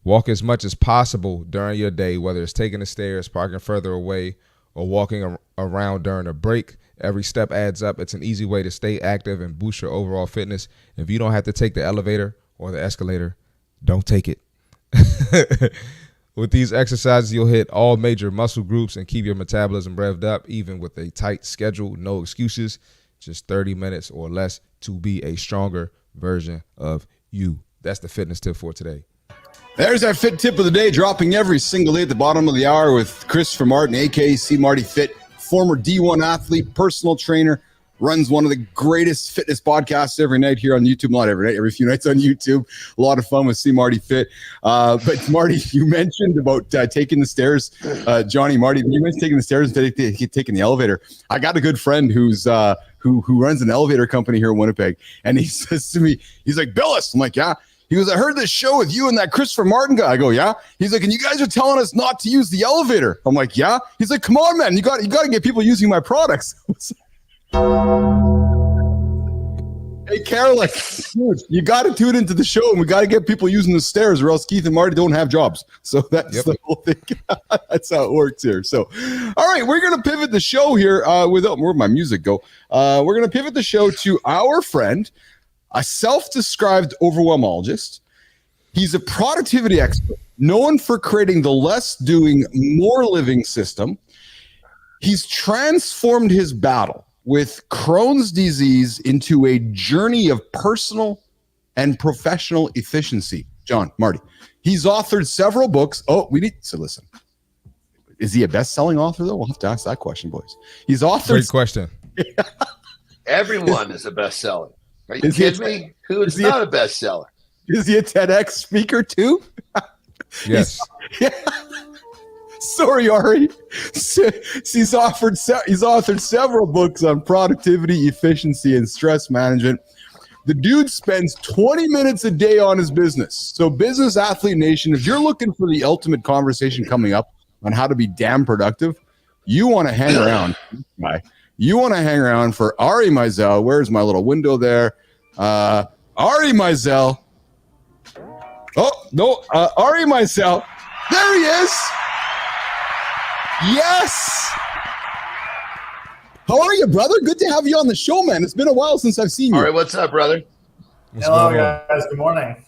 Walk as much as possible during your day, whether it's taking the stairs, parking further away, or walking around during a break. Every step adds up. It's an easy way to stay active and boost your overall fitness. If you don't have to take the elevator or the escalator, don't take it. With these exercises, you'll hit all major muscle groups and keep your metabolism revved up, even with a tight schedule. No excuses, just 30 minutes or less to be a stronger version of you. That's the fitness tip for today. There's our fit tip of the day, dropping every single day at the bottom of the hour with Christopher Martin, aka Seamartyfit, former D1 athlete, personal trainer, runs one of the greatest fitness podcasts every night here on YouTube. Not every night, every few nights on YouTube. A lot of fun with Seamartyfit. But Marty, you mentioned about taking the stairs. Marty, you mentioned taking the stairs instead of taking the elevator. I got a good friend who's who runs an elevator company here in Winnipeg, and he says to me, he's like, Bilous. I'm like, yeah. He goes, I heard this show with you and that Christopher Martin guy. I go, yeah. He's like, and you guys are telling us not to use the elevator. I'm like, yeah. He's like, come on, man. You got to get people using my products. Hey, Caroline, dude, you got to tune into the show, and we got to get people using the stairs, or else Keith and Marty don't have jobs. So that's the whole thing. That's how it works here. So, all right, we're going to pivot the show here where'd my music go? We're going to pivot the show to our friend, a self-described overwhelmologist. He's a productivity expert, known for creating the less doing, more living system. He's transformed his battle with Crohn's disease into a journey of personal and professional efficiency. John, Marty, he's authored several books. Oh, we need to listen. Is he a best-selling author, though? We'll have to ask that question, boys. He's authored. Great question. Everyone is a bestseller. Are you kidding me? Who is not a bestseller? Is he a TEDx speaker too? Yes. Sorry, Ari. He's authored several books on productivity, efficiency, and stress management. The dude spends 20 minutes a day on his business. So Business Athlete Nation, if you're looking for the ultimate conversation coming up on how to be damn productive, you want to hang around. You want to hang around for Ari Meisel. Where's my little window there? Ari Meisel. Oh, no. Ari Meisel. There he is. Yes. How are you, brother? Good to have you on the show, man. It's been a while since I've seen you. All right, what's up, brother? Hello, guys. Good morning.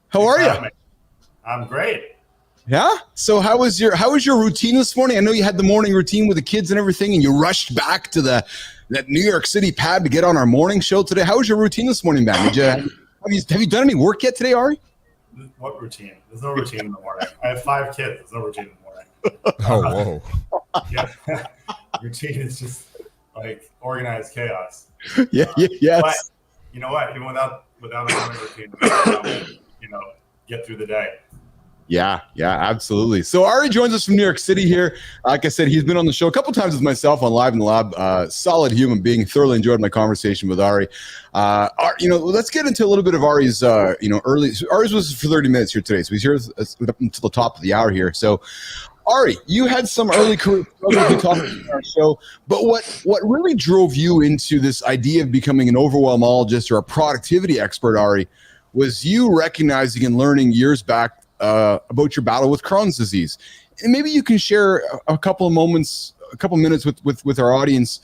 How are you? I'm great. Yeah. So how was your routine this morning? I know you had the morning routine with the kids and everything, and you rushed back to that New York City pad to get on our morning show today. How was your routine this morning, man? Have you done any work yet today, Ari? What routine? There's no routine in the morning. I have 5 kids. There's no routine in the morning. Oh, whoa. Yeah. Routine is just like organized chaos. Yes. But you know what? Even without a morning routine, get through the day. Yeah, absolutely. So Ari joins us from New York City here. Like I said, he's been on the show a couple times with myself on Live in the Lab. Solid human being. Thoroughly enjoyed my conversation with Ari. Let's get into a little bit of Ari's, early. Ari's was for 30 minutes here today, so he's here up until the top of the hour here. So, Ari, you had some early career struggles we talked about on our show, but what really drove you into this idea of becoming an overwhelmologist or a productivity expert, Ari, was you recognizing and learning years back about your battle with Crohn's disease. And maybe you can share a couple minutes with our audience,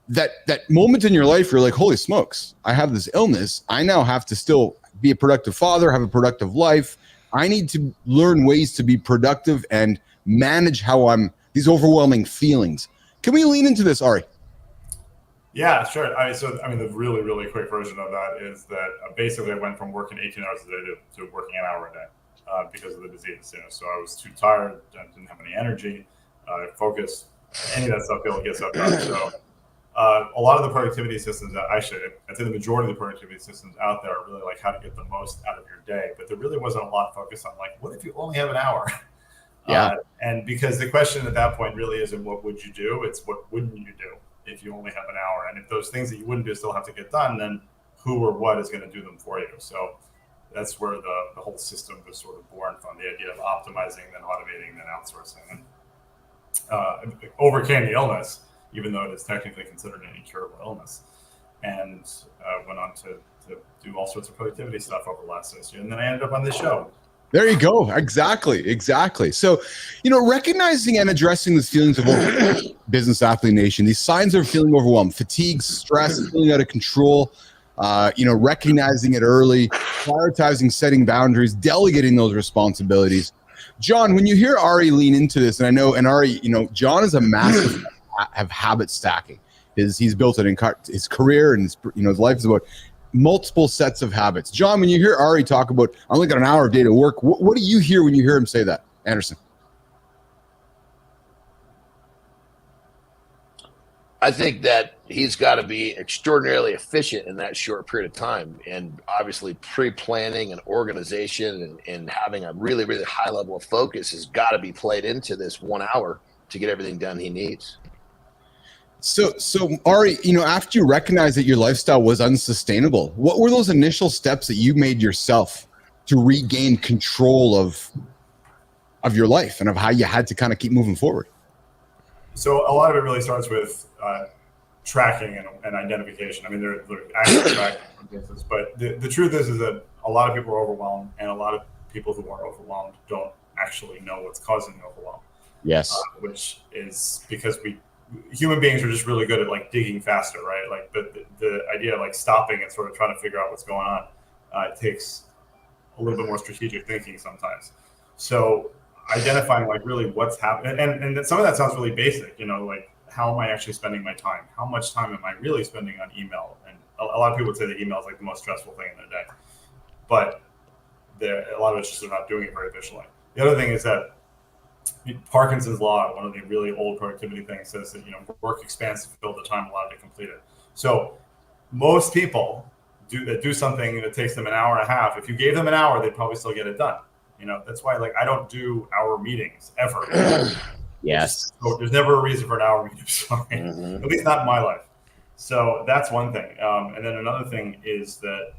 that moment in your life, you're like, holy smokes, I have this illness. I now have to still be a productive father, have a productive life. I need to learn ways to be productive and manage these overwhelming feelings. Can we lean into this, Ari? Yeah, sure. The really, really quick version of that is that basically I went from working 18 hours a day to working an hour a day. Because of the disease, so I was too tired, I didn't have any energy, focus, any of that stuff to be able to get stuff done. So a lot of the productivity systems I'd say the majority of the productivity systems out there are really like how to get the most out of your day, but there really wasn't a lot focused on like, what if you only have an hour? Yeah. And because the question at that point really isn't what would you do, it's what wouldn't you do if you only have an hour? And if those things that you wouldn't do still have to get done, then who or what is going to do them for you? So that's where the whole system was sort of born from, the idea of optimizing, then automating, then outsourcing, and overcame the illness, even though it is technically considered an incurable illness, and went on to do all sorts of productivity stuff over the last 6 years. And then I ended up on this show. There you go. Exactly. So, recognizing and addressing these feelings of Business Athlete Nation, these signs of feeling overwhelmed, fatigue, stress, feeling out of control, recognizing it early, prioritizing, setting boundaries, delegating those responsibilities. John, when you hear Ari lean into this, and Ari, John is a massive of habit stacking. He's built it in his career, and his life is about multiple sets of habits. John, when you hear Ari talk about, I only got an hour a day to work, what do you hear when you hear him say that? Anderson? I think that he's got to be extraordinarily efficient in that short period of time, and obviously pre-planning and organization and having a really, really high level of focus has got to be played into this 1 hour to get everything done he needs. So Ari, after you recognized that your lifestyle was unsustainable, what were those initial steps that you made yourself to regain control of your life and of how you had to kind of keep moving forward? So a lot of it really starts with tracking and identification. I mean, they're actual tracking basis, but the truth is that a lot of people are overwhelmed, and a lot of people who are overwhelmed don't actually know what's causing the overwhelm. Yes. Which is because human beings are just really good at like digging faster, right? Like the idea of like stopping and sort of trying to figure out what's going on, it takes a little bit more strategic thinking sometimes. So identifying like really what's happening, and some of that sounds really basic, like how am I actually spending my time? How much time am I really spending on email? And a lot of people would say that email is like the most stressful thing in their day, but a lot of it's just they're not doing it very efficiently. The other thing is that Parkinson's law, one of the really old productivity things, says that work expands to fill the time allowed to complete it. So most people do something that takes them an hour and a half. If you gave them an hour, they'd probably still get it done. That's why I don't do hour meetings ever. Yes. So there's never a reason for an hour meeting. Sorry, at least not in my life. So that's one thing. And then another thing is that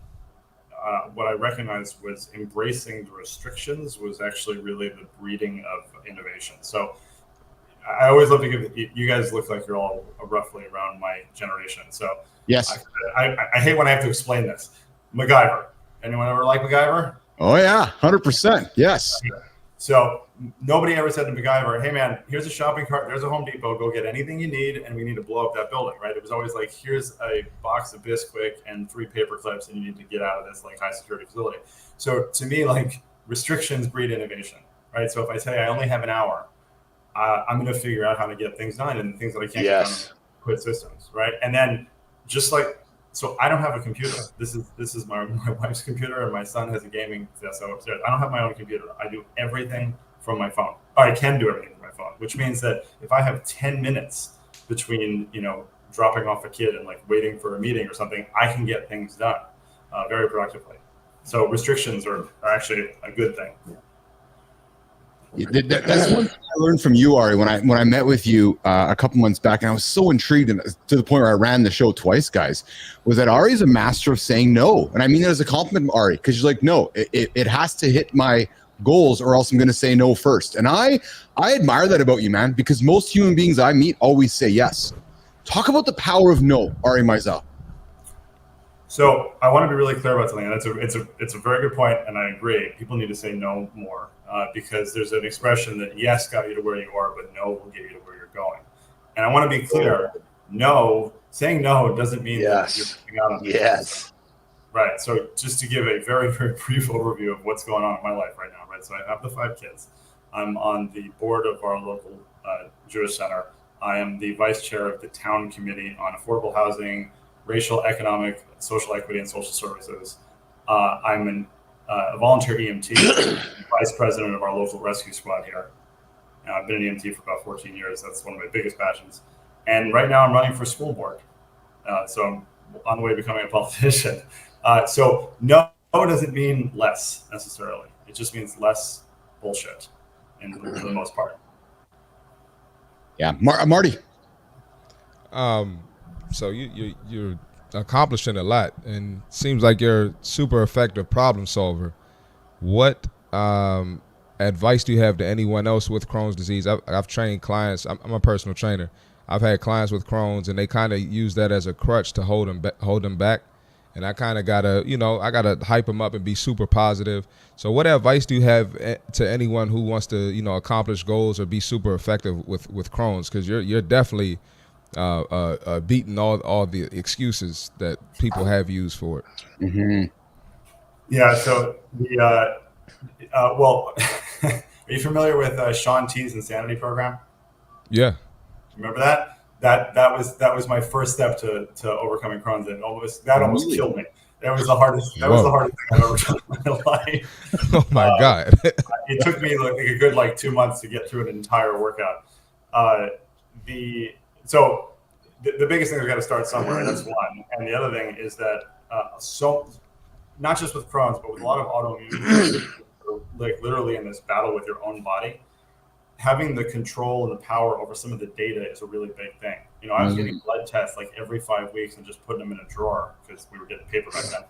what I recognized was embracing the restrictions was actually really the breeding of innovation. So I always love to give you guys look like you're all roughly around my generation. So yes, I hate when I have to explain this. MacGyver. Anyone ever like MacGyver? Oh yeah, 100%. Yes. So nobody ever said to MacGyver, "Hey man, here's a shopping cart. There's a Home Depot. Go get anything you need, and we need to blow up that building." Right? It was always like, "Here's a box of Bisquick and 3 paper clips, and you need to get out of this high security facility." So to me, restrictions breed innovation. Right? So if I say I only have an hour, I'm going to figure out how to get things done, and things that I can't get done, quit systems. Right? And then so I don't have a computer. This is my wife's computer, and my son has a gaming desk upstairs. I don't have my own computer. I do everything from my phone. Or I can do everything from my phone, which means that if I have 10 minutes between dropping off a kid and waiting for a meeting or something, I can get things done very productively. So restrictions are actually a good thing. That's one thing I learned from you, Ari, when I met with you a couple months back, and I was so intrigued, and to the point where I ran the show twice, guys, was that Ari is a master of saying no. And I mean that as a compliment, Ari, because you're like, no, it has to hit my goals or else I'm going to say no first. And I admire that about you, man, because most human beings I meet always say yes. Talk about the power of no, Ari Meisel. So I want to be really clear about something. And it's a very good point, and I agree. People need to say no more because there's an expression that yes got you to where you are, but no will get you to where you're going. And I want to be clear. No, saying no doesn't mean that you're missing out on yes. Right. So just to give a very, very brief overview of what's going on in my life right now. Right. So I have the 5 kids. I'm on the board of our local Jewish center. I am the vice chair of the town committee on affordable housing, racial, economic, social equity, and social services. I'm a volunteer EMT, vice president of our local rescue squad here. I've been an EMT for about 14 years. That's one of my biggest passions. And right now I'm running for school board. So I'm on the way to becoming a politician. So no doesn't mean less necessarily. It just means less bullshit for the most part. Yeah. Marty. So you're accomplishing a lot, and seems like you're a super effective problem solver. What advice do you have to anyone else with Crohn's disease? I've trained clients. I'm a personal trainer. I've had clients with Crohn's, and they kind of use that as a crutch to hold them back. And I kind of gotta hype them up and be super positive. So what advice do you have to anyone who wants to accomplish goals or be super effective with Crohn's? Because you're definitely beating all the excuses that people have used for it. Mm-hmm. Yeah. So well, are you familiar with Shaun T's Insanity program? Yeah. Remember that? That was my first step to overcoming Crohn's, and almost killed me. That was the hardest. That was the hardest thing I've ever done in my life. Oh my God! It took me a good 2 months to get through an entire workout. The biggest thing is we got to start somewhere, and that's one. And the other thing is that not just with Crohn's, but with a lot of autoimmune, literally in this battle with your own body, having the control and the power over some of the data is a really big thing. I was getting blood tests every 5 weeks and just putting them in a drawer because we were getting paper back then.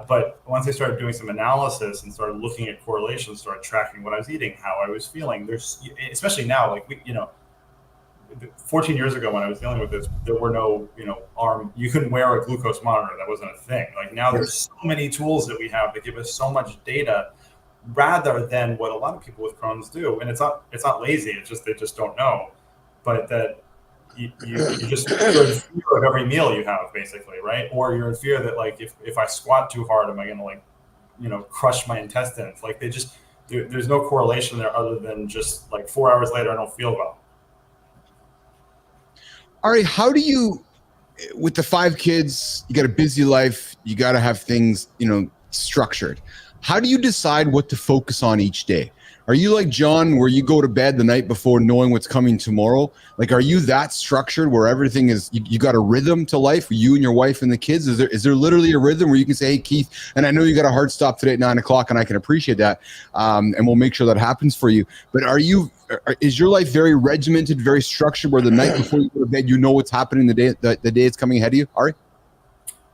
But once I started doing some analysis and started looking at correlations, started tracking what I was eating, how I was feeling, especially now, 14 years ago when I was dealing with this, there were no, you couldn't wear a glucose monitor. That wasn't a thing. Now there's so many tools that we have that give us so much data rather than what a lot of people with Crohn's do. And it's not lazy. It's just, they just don't know, but that you just you're in fear of every meal you have basically. Right. Or you're in fear that if I squat too hard, am I going to crush my intestines? There's no correlation there other than just 4 hours later, I don't feel well. Ari, how do you, with the 5 kids, you got a busy life, you got to have things, structured. How do you decide what to focus on each day? Are you like John, where you go to bed the night before knowing what's coming tomorrow? Like, are you that structured where everything is, you got a rhythm to life, you and your wife and the kids? Is there literally a rhythm where you can say, hey, Keith, and I know you got a hard stop today at 9 o'clock, and I can appreciate that. And we'll make sure that happens for you. But is your life very regimented, very structured, where the night before you go to bed, you know what's happening the day it's coming ahead of you? Ari?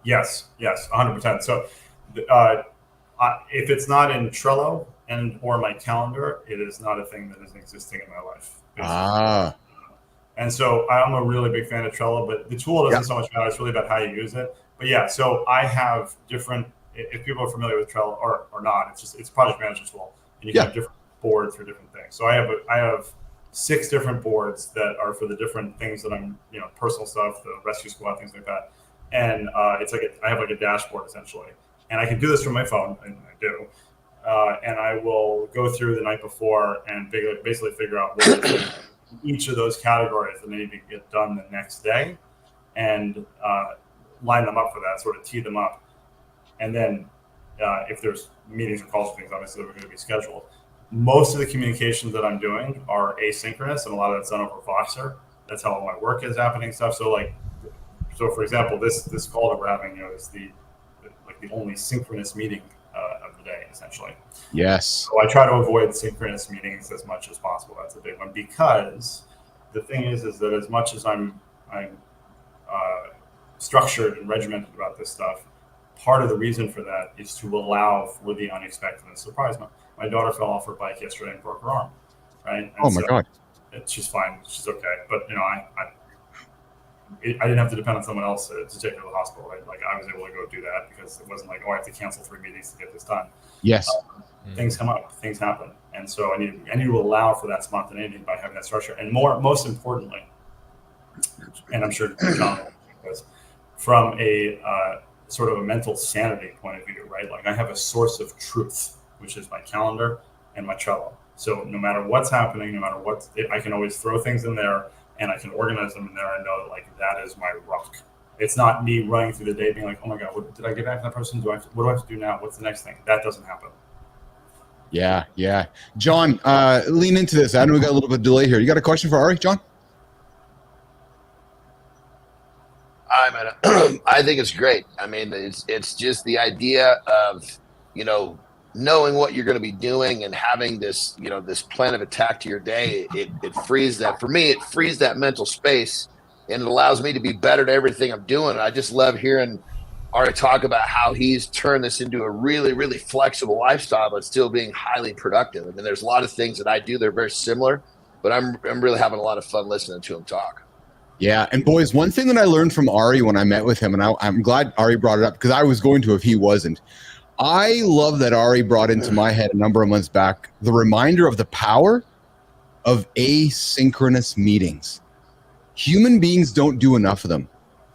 Yes, 100%. So if it's not in Trello or my calendar, it is not a thing that is existing in my life. And so I'm a really big fan of Trello, but the tool doesn't so much matter. It's really about how you use it. But yeah, so I have different, if people are familiar with Trello or not, it's a project management tool, and you can have different boards for different things. So I have 6 different boards that are for the different things that I'm, personal stuff, the rescue squad, things like that. And it's like I have like a dashboard essentially, and I can do this from my phone, and I do. And I will go through the night before and basically figure out what each of those categories that need to get done the next day, and line them up for that, sort of tee them up. And then if there's meetings or calls or things, obviously they're going to be scheduled. Most of the communications that I'm doing are asynchronous, and a lot of that's done over Voxer. That's how all my work is happening stuff. So for example, this call that we're having, is the only synchronous meeting of the day, essentially. Yes. So I try to avoid synchronous meetings as much as possible. That's a big one, because the thing is that as much as I'm structured and regimented about this stuff, part of the reason for that is to allow for the unexpected and surprise. My daughter fell off her bike yesterday and broke her arm. Right? And my God. She's fine. She's okay. But I didn't have to depend on someone else to take her to the hospital, right? Like, I was able to go do that because it wasn't like, I have to cancel 3 meetings to get this done. Yes. Things come up, things happen. And so I need to allow for that spontaneity by having that structure. And most importantly, and I'm sure John will think this, from a sort of a mental sanity point of view, right? Like, I have a source of truth, which is my calendar and my Trello. So no matter what's happening, no matter what, I can always throw things in there, and I can organize them in there and know that, like, that is my rock. It's not me running through the day being like, oh my God, what did I get back to that person? What do I have to do now? What's the next thing? That doesn't happen. Yeah. John, lean into this. I know we got a little bit of delay here. You got a question for Ari, John? I think it's great. I mean, it's just the idea of, knowing what you're going to be doing and having this, this plan of attack to your day. It frees that, for me, it frees that mental space, and it allows me to be better at everything I'm doing. I just love hearing Ari talk about how he's turned this into a really, really flexible lifestyle, but still being highly productive. I mean, there's a lot of things that I do that are very similar, but I'm really having a lot of fun listening to him talk. Yeah. And boys, one thing that I learned from Ari when I met with him, and I'm glad Ari brought it up, because I was going to if he wasn't. I love that Ari brought into my head a number of months back the reminder of the power of asynchronous meetings. Human beings don't do enough of them.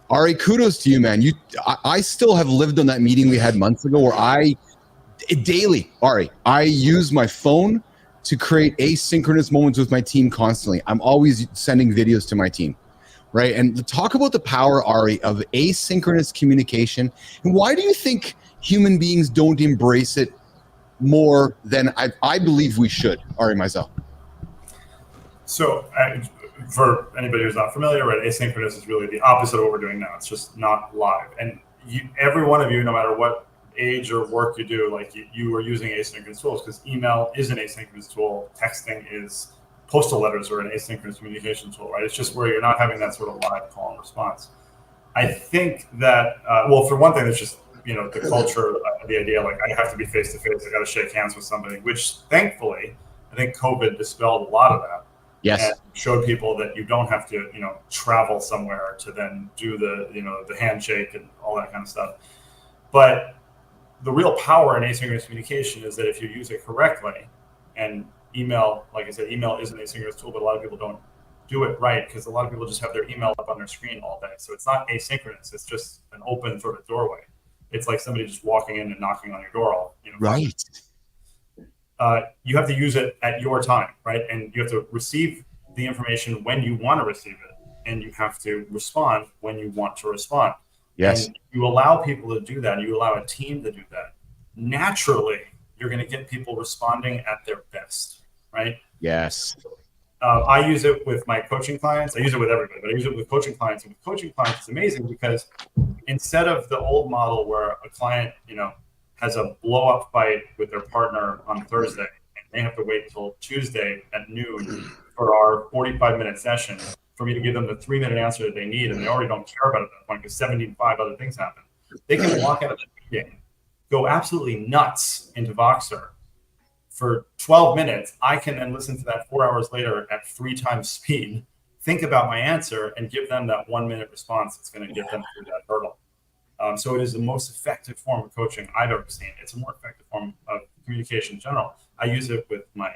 Ari, kudos to you, man. I still have lived on that meeting we had months ago where daily, Ari, I use my phone to create asynchronous moments with my team constantly. I'm always sending videos to my team, right? And talk about the power, Ari, of asynchronous communication. And why do you think human beings don't embrace it more than I believe we should, Ari Meisel? So for anybody who's not familiar, right, asynchronous is really the opposite of what we're doing now. It's just not live. And every one of you, no matter what age or work you do, like you are using asynchronous tools, because email is an asynchronous tool. Texting is, postal letters are an asynchronous communication tool, right? It's just where you're not having that sort of live call and response. I think that, well, for one thing, it's just, the culture, the idea, like, I have to be face-to-face, I got to shake hands with somebody, which thankfully, I think COVID dispelled a lot of that. Yes. And showed people that you don't have to, travel somewhere to then do the, the handshake and all that kind of stuff. But the real power in asynchronous communication is that if you use it correctly, and email, like I said, email is an asynchronous tool, but a lot of people don't do it right, because a lot of people just have their email up on their screen all day. So it's not asynchronous. It's just an open sort of doorway. It's like somebody just walking in and knocking on your door all, right. You have to use it at your time, right? And you have to receive the information when you want to receive it, and you have to respond when you want to respond. Yes. And you allow people to do that, and you allow a team to do that. Naturally, you're going to get people responding at their best, right? Yes. I use it with my coaching clients. I use it with everybody, but I use it with coaching clients. And with coaching clients, it's amazing because instead of the old model where a client, has a blow up fight with their partner on Thursday and they have to wait till Tuesday at noon for our 45-minute session for me to give them the 3-minute answer that they need, and they already don't care about it at that point because 75 other things happen. They can walk out of the meeting, go absolutely nuts into Voxer for 12 minutes. I can then listen to that 4 hours later at 3 times speed, think about my answer, and give them that 1-minute response that's going to get them through that hurdle. So it is the most effective form of coaching I've ever seen. It's a more effective form of communication in general. I use it with my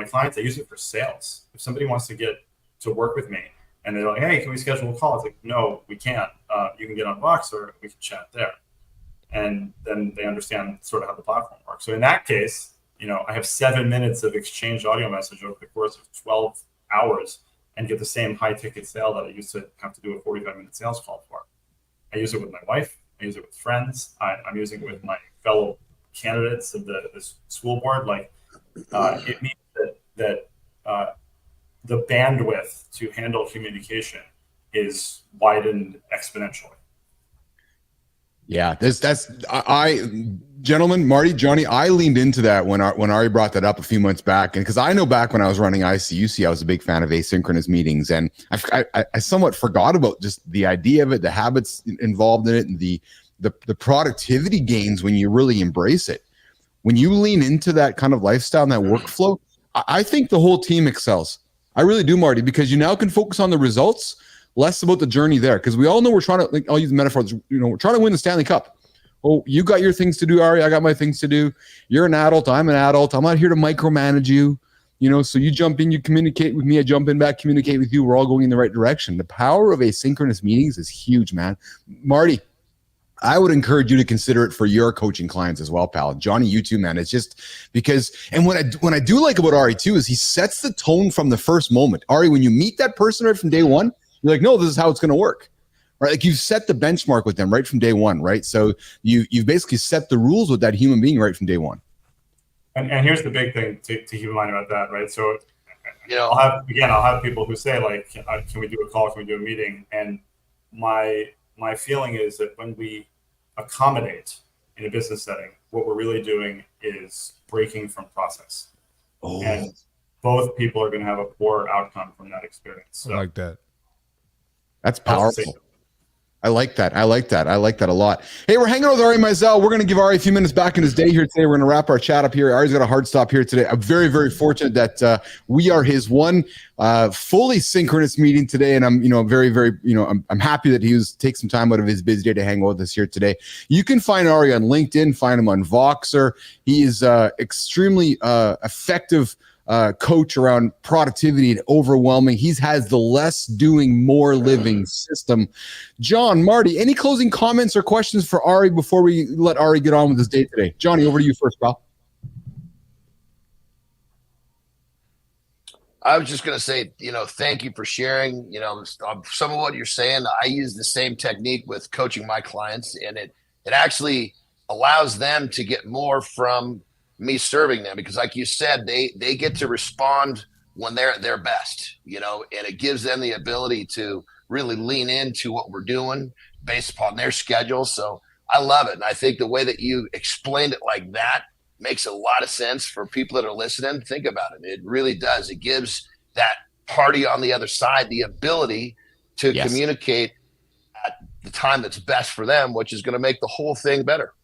clients. I use it for sales. If somebody wants to get to work with me and they're like, hey, can we schedule a call? It's like, no, we can't. You can get on Voxer, we can chat there. And then they understand sort of how the platform works. So in that case, I have 7 minutes of exchange audio message over the course of 12 hours and get the same high ticket sale that I used to have to do a 45-minute sales call for. I use it with my wife. I use it with friends. I'm using it with my fellow candidates of the school board. It means that the bandwidth to handle communication is widened exponentially. Yeah, gentlemen, Marty, Johnny, I leaned into that when Ari brought that up a few months back, and because I know back when I was running ICUC, I was a big fan of asynchronous meetings, and I somewhat forgot about just the idea of it, the habits involved in it, and the productivity gains when you really embrace it. When you lean into that kind of lifestyle and that workflow, I think the whole team excels. I really do, Marty, because you now can focus on the results, less about the journey there, because we all know we're trying to, I'll use the metaphor, we're trying to win the Stanley Cup. Oh, you got your things to do, Ari. I got my things to do. You're an adult. I'm an adult. I'm not here to micromanage you. So you jump in, you communicate with me. I jump in back, communicate with you. We're all going in the right direction. The power of asynchronous meetings is huge, man. Marty, I would encourage you to consider it for your coaching clients as well, pal. Johnny, you too, man. It's just because, and what I do like about Ari too is he sets the tone from the first moment. Ari, when you meet that person right from day one, you're like, no, this is how it's going to work, right? Like you've set the benchmark with them right from day one, right? So you've basically set the rules with that human being right from day one. And here's the big thing to keep in mind about that, right? So, I'll have people who say like, can we do a call? Can we do a meeting? And my feeling is that when we accommodate in a business setting, what we're really doing is breaking from process. Oh. And both people are going to have a poor outcome from that experience. So, I like that. That's powerful. I like that. I like that a lot. Hey, we're hanging out with Ari Meisel. We're going to give Ari a few minutes back in his day here today. We're going to wrap our chat up here. Ari's got a hard stop here today. I'm very, very fortunate that we are his one fully synchronous meeting today. And I'm, very, very, I'm happy that he take some time out of his busy day to hang out with us here today. You can find Ari on LinkedIn, find him on Voxer. He is extremely effective coach around productivity and overwhelming. He has the less doing, more living system. John, Marty, any closing comments or questions for Ari before we let Ari get on with his day today? Johnny, over to you first, pal. I was just going to say, thank you for sharing, some of what you're saying. I use the same technique with coaching my clients, and it actually allows them to get more from me serving them, because like you said, they get to respond when they're at their best, and it gives them the ability to really lean into what we're doing based upon their schedule. So I love it. And I think the way that you explained it like that makes a lot of sense for people that are listening. Think about it. It really does. It gives that party on the other side the ability to communicate at the time that's best for them, which is going to make the whole thing better.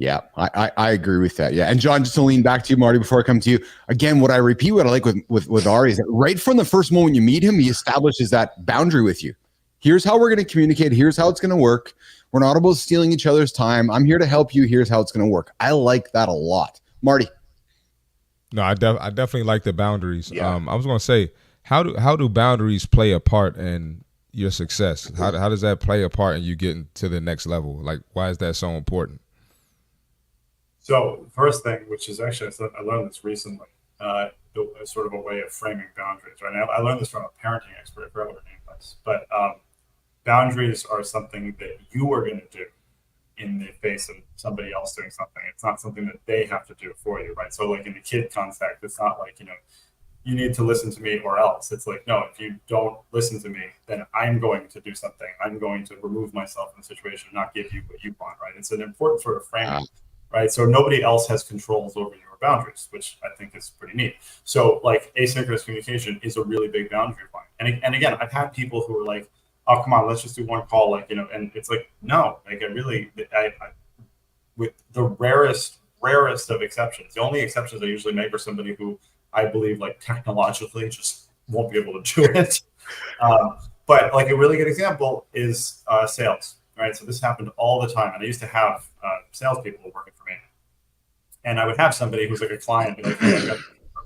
Yeah, I agree with that. Yeah. And John, just to lean back to you, Marty, before I come to you, again, what I like with Ari is that right from the first moment you meet him, he establishes that boundary with you. Here's how we're going to communicate. Here's how it's going to work. We're not about stealing each other's time. I'm here to help you. Here's how it's going to work. I like that a lot. Marty. No, I definitely like the boundaries. Yeah. I was going to say, how do boundaries play a part in your success? How does that play a part in you getting to the next level? Like, why is that so important? So the first thing, which is actually, I learned this recently, sort of a way of framing boundaries, right? Now, I learned this from a parenting expert, I forgot what her name was, but boundaries are something that you are going to do in the face of somebody else doing something. It's not something that they have to do for you, right? So like in the kid context, it's not like, you need to listen to me or else. It's like, no, if you don't listen to me, then I'm going to do something. I'm going to remove myself from the situation and not give you what you want, right? It's an important sort of framing, right? So nobody else has controls over your boundaries, which I think is pretty neat. So like asynchronous communication is a really big boundary of mine. And again, I've had people who are like, oh, come on, let's just do one call. Like, and it's like, no, like I with the rarest of exceptions, the only exceptions I usually make are somebody who I believe like technologically just won't be able to do it. But like a really good example is sales, right? So this happened all the time. And I used to have salespeople working for me. And I would have somebody who's like a client, be like, hey, I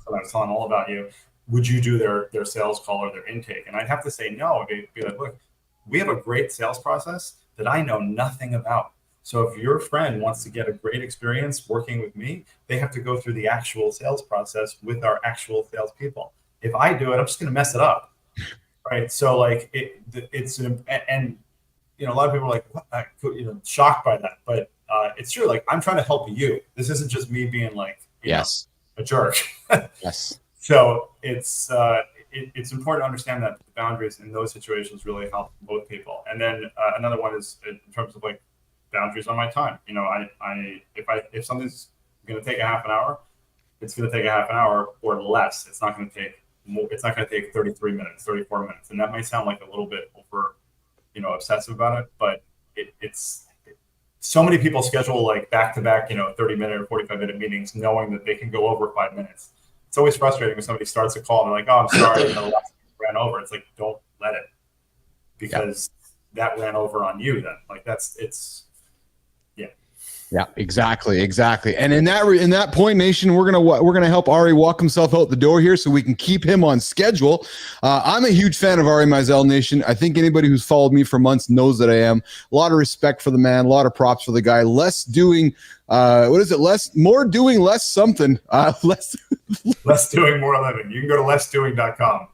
was telling all about you. Would you do their sales call or their intake? And I'd have to say no. I'd be like, look, we have a great sales process that I know nothing about. So if your friend wants to get a great experience working with me, they have to go through the actual sales process with our actual salespeople. If I do it, I'm just going to mess it up, right? So like it's a lot of people are like, what? Shocked by that, but it's true. Like I'm trying to help you. This isn't just me being like, yes, a jerk. Yes. So it's important to understand that the boundaries in those situations really help both people. And then another one is in terms of like boundaries on my time. If something's going to take a half an hour, it's going to take a half an hour or less. It's not going to take more. It's not going to take 33 minutes, 34 minutes. And that might sound like a little bit over, obsessive about it, but it's so many people schedule like back-to-back, 30-minute or 45-minute meetings, knowing that they can go over 5 minutes. It's always frustrating when somebody starts a call and they're like, oh, I'm sorry, the last ran over. It's like, don't let it, because that ran over on you then. Like Yeah, exactly. And in that point, Nation, we're gonna help Ari walk himself out the door here so we can keep him on schedule. I'm a huge fan of Ari Meisel, Nation. I think anybody who's followed me for months knows that I am. A lot of respect for the man, a lot of props for the guy. Less doing, more doing, less something. Less doing, more living. You can go to lessdoing.com.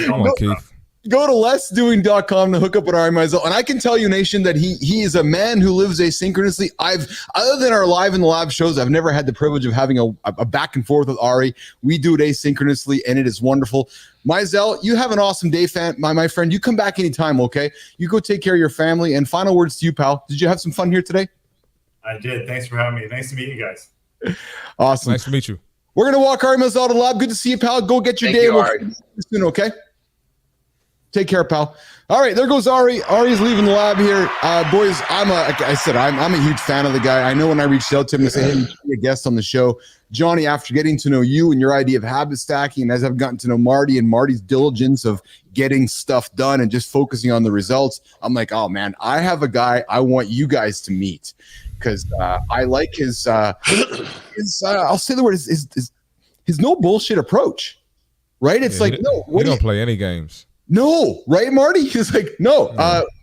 Come on, Keith. Go to lessdoing.com to hook up with Ari Meisel. And I can tell you, Nation, that he is a man who lives asynchronously. Other than our live in the lab shows, I've never had the privilege of having a back and forth with Ari. We do it asynchronously, and it is wonderful. Meisel, you have an awesome day, my friend. You come back anytime, okay? You go take care of your family. And final words to you, pal. Did you have some fun here today? I did. Thanks for having me. Nice to meet you guys. Awesome. Nice to meet you. We're going to walk Ari Meisel to the lab. Good to see you, pal. Go get your day. Thank you, Ari. Soon, okay? Take care, pal. All right, there goes Ari. Ari's leaving the lab here. Boys, I'm a huge fan of the guy. I know when I reached out to him to say, hey, you should be a guest on the show. Johnny, after getting to know you and your idea of habit stacking, and as I've gotten to know Marty and Marty's diligence of getting stuff done and just focusing on the results, I'm like, oh, man, I have a guy I want you guys to meet, because I like his I'll say the word, his no bullshit approach, right? It's like, no, we don't play any games. No, right, Marty? He's like, no,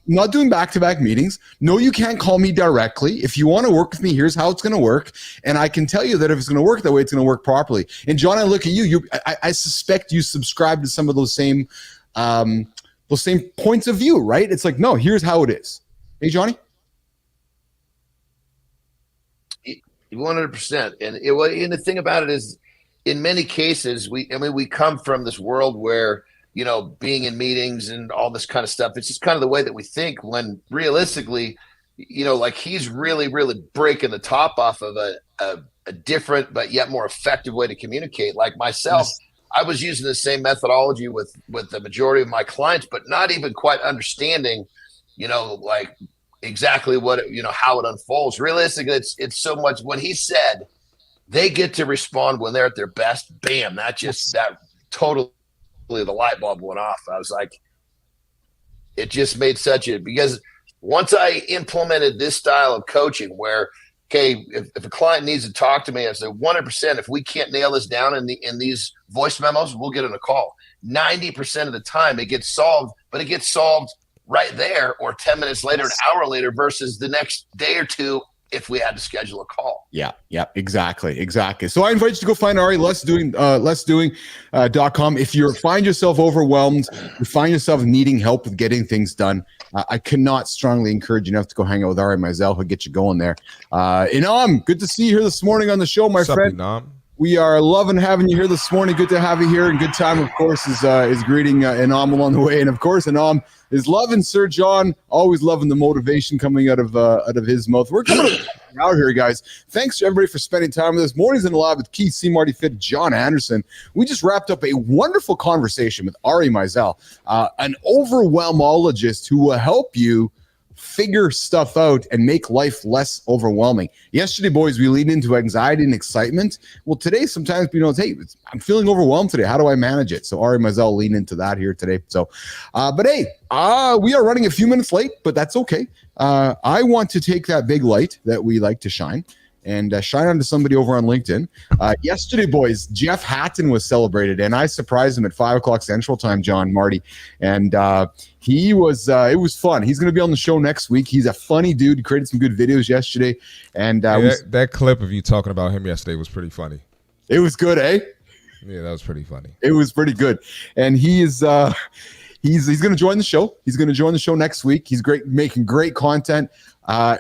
not doing back-to-back meetings. No, you can't call me directly. If you want to work with me, here's how it's going to work. And I can tell you that if it's going to work that way, it's going to work properly. And John, I look at you. I suspect you subscribe to some of those same points of view, right? It's like, no, here's how it is. Hey, Johnny? 100%. And the thing about it is, in many cases, we come from this world where, being in meetings and all this kind of stuff, it's just kind of the way that we think, when realistically, like he's really, really breaking the top off of a different but yet more effective way to communicate. Like myself, I was using the same methodology with the majority of my clients, but not even quite understanding, like exactly what, how it unfolds. Realistically, it's so much when he said they get to respond when they're at their best. Bam, that totally, the light bulb went off. I was like, it just made because once I implemented this style of coaching where, okay, if a client needs to talk to me, I said 100%, if we can't nail this down in these voice memos, we'll get on a call. 90% of the time it gets solved, but it gets solved right there or 10 minutes later, an hour later, versus the next day or two, if we had to schedule a call. Yeah, exactly. So I invite you to go find Ari, lessdoing.com. If you find yourself overwhelmed, you find yourself needing help with getting things done, I cannot strongly encourage you enough to go hang out with Ari Meisel. He'll get you going there. Inam, good to see you here this morning on the show, my friend. Inam? We are loving having you here this morning. Good to have you here. And good time, of course, is greeting Inam along the way. And of course, Inam is loving Sir John, always loving the motivation coming out of his mouth. We're coming out here, guys. Thanks to everybody for spending time with us. Mornings in the Lab with Keith, Seamartyfit, John Anderson. We just wrapped up a wonderful conversation with Ari Meisel, an overwhelmologist who will help you figure stuff out and make life less overwhelming. Yesterday, boys, we leaned into anxiety and excitement. Well, today, sometimes we know, hey, I'm feeling overwhelmed today. How do I manage it? So Ari Meisel leaned into that here today. So, but hey, we are running a few minutes late, but that's okay. I want to take that big light that we like to shine and shine onto somebody over on LinkedIn. Yesterday, boys, Jeff Hatton was celebrated, and I surprised him at 5 o'clock Central Time, John, Marty, and he was. It was fun. He's going to be on the show next week. He's a funny dude. He created some good videos yesterday, and that clip of you talking about him yesterday was pretty funny. It was good, eh? Yeah, that was pretty funny. It was pretty good, and he is. He's going to join the show. He's going to join the show next week. He's great, making great content.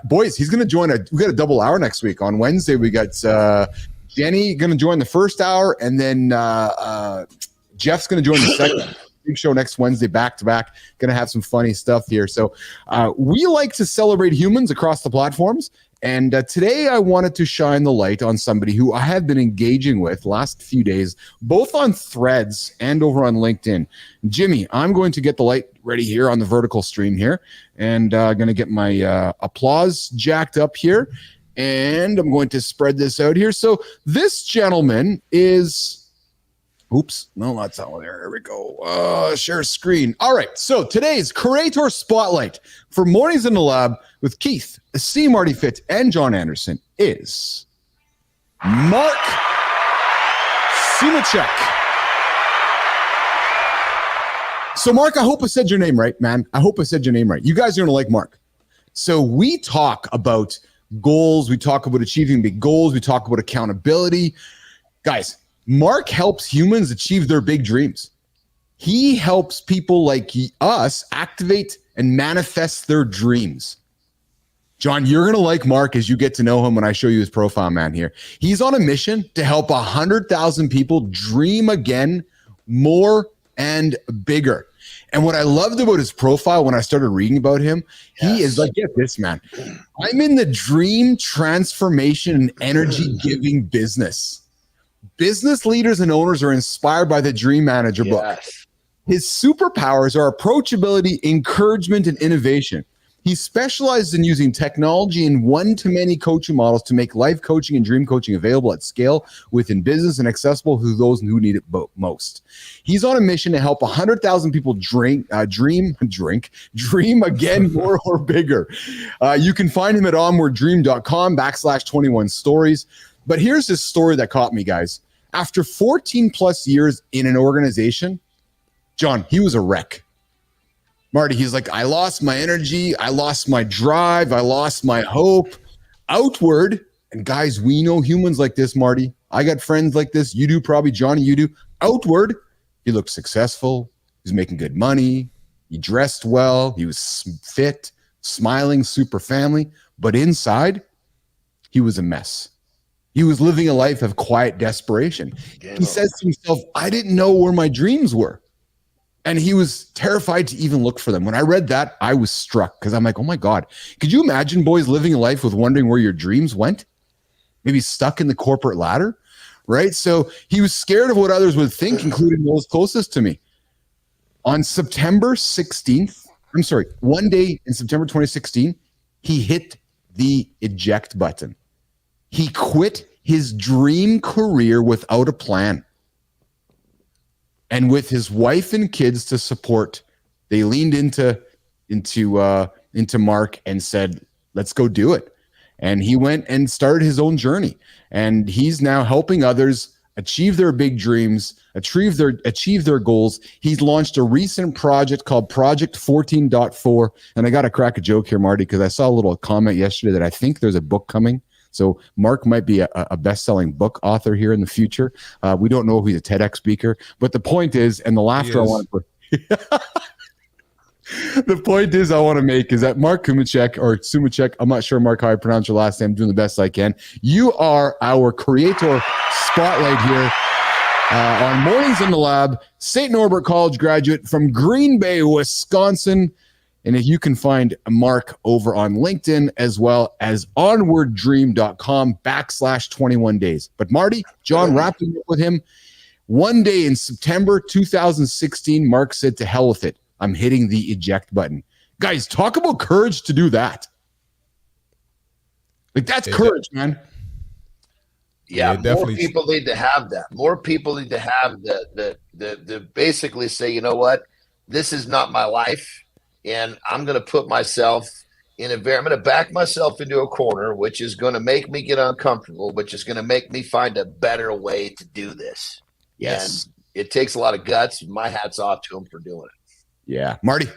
Boys, he's going to join we got a double hour next week. On Wednesday, we got Jenny going to join the first hour, and then Jeff's going to join the second. Big show next Wednesday, back to back. Going to have some funny stuff here. So we like to celebrate humans across the platforms. And today I wanted to shine the light on somebody who I have been engaging with last few days, both on Threads and over on LinkedIn. Jimmy, I'm going to get the light ready here on the vertical stream here, and going to get my applause jacked up here. And I'm going to spread this out here. So this gentleman is... Oops, no, that's not there. Here we go. Share screen. All right, so today's Creator Spotlight for Mornings in the Lab with Keith, Seamartyfit, and John Anderson is Mark Simachek. So, Mark, I hope I said your name right, man. I hope I said your name right. You guys are going to like Mark. So we talk about goals. We talk about achieving big goals. We talk about accountability. Guys, Mark helps humans achieve their big dreams. He helps people like us activate and manifest their dreams. John, you're going to like Mark as you get to know him when I show you his profile, man, here. He's on a mission to help 100,000 people dream again, more and bigger. And what I loved about his profile when I started reading about him, he is like, get this, man. I'm in the dream transformation and energy giving business. Business leaders and owners are inspired by the Dream Manager book. His superpowers are approachability, encouragement, and innovation. He specializes in using technology and one-to-many coaching models to make life coaching and dream coaching available at scale within business and accessible to those who need it most. He's on a mission to help 100,000 people dream again, more or bigger. You can find him at onwarddream.com/21 stories. But here's his story that caught me, guys. After 14 plus years in an organization, John, he was a wreck. Marty, he's like, I lost my energy. I lost my drive. I lost my hope. Outward, and guys, we know humans like this, Marty. I got friends like this. You do probably, Johnny, you do. Outward, he looked successful. He was making good money. He dressed well. He was fit, smiling, super family. But inside, he was a mess. He was living a life of quiet desperation. He says to himself, I didn't know where my dreams were. And he was terrified to even look for them. When I read that, I was struck because I'm like, oh my God. Could you imagine, boys, living a life with wondering where your dreams went? Maybe stuck in the corporate ladder, right? So he was scared of what others would think, including those closest to me. On September 16th, one day in September 2016, he hit the eject button. He quit his dream career without a plan. And with his wife and kids to support, they leaned into Mark and said, let's go do it. And he went and started his own journey. And he's now helping others achieve their big dreams, achieve their goals. He's launched a recent project called Project 14.4. And I got to crack a joke here, Marty, because I saw a little comment yesterday that I think there's a book coming. So Mark might be a best-selling book author here in the future. We don't know if he's a TEDx speaker, but the point is, and the laughter I want to put. The point is I want to make is that Mark Sumacek, I'm not sure, Mark, how I pronounce your last name, doing the best I can. You are our creator spotlight here on Mornings in the Lab, St. Norbert College graduate from Green Bay, Wisconsin. And if you can find Mark over on LinkedIn as well as onwarddream.com/21 days. But Marty, John, wrapping up with him, one day in September 2016, Mark said, to hell with it. I'm hitting the eject button. Guys, talk about courage to do that. Like, that's courage, man. Yeah, more people need to have that. More people need to have the basically say, you know what, this is not my life, and I'm going to put myself in I'm going to back myself into a corner, which is going to make me get uncomfortable, which is going to make me find a better way to do this. Yes. And it takes a lot of guts. My hat's off to him for doing it. Yeah. Marty.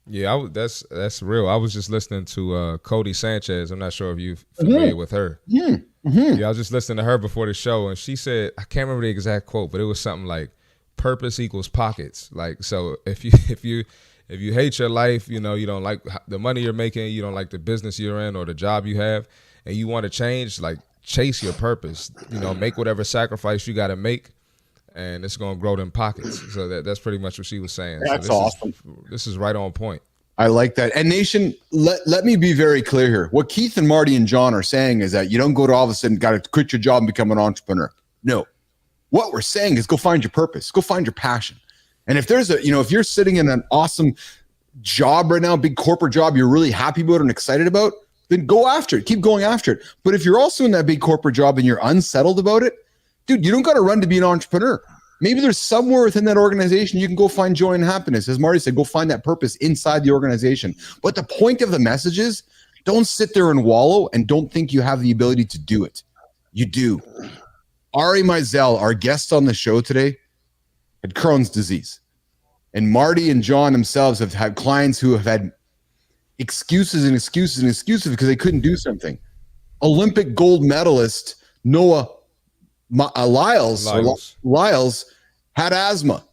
Yeah, that's real. I was just listening to Cody Sanchez. I'm not sure if you're familiar with her. Yeah, I was just listening to her before the show, and she said, I can't remember the exact quote, but it was something like, "Purpose equals pockets." Like, so if you hate your life, you don't like the money you're making, you don't like the business you're in or the job you have, and you want to change, like, chase your purpose. Make whatever sacrifice you got to make, and it's going to grow them pockets. So that's pretty much what she was saying. That's awesome. This is right on point. I like that. And Nation, let me be very clear here. What Keith and Marty and John are saying is that you don't go to all of a sudden got to quit your job and become an entrepreneur. No. What we're saying is go find your purpose. Go find your passion. And if there's if you're sitting in an awesome job right now, a big corporate job you're really happy about and excited about, then go after it. Keep going after it. But if you're also in that big corporate job and you're unsettled about it, dude, you don't got to run to be an entrepreneur. Maybe there's somewhere within that organization you can go find joy and happiness. As Marty said, go find that purpose inside the organization. But the point of the message is, don't sit there and wallow and don't think you have the ability to do it. You do. Ari Meisel, our guest on the show today, had Crohn's disease. And Marty and John themselves have had clients who have had excuses because they couldn't do something. Olympic gold medalist Noah Lyles had asthma.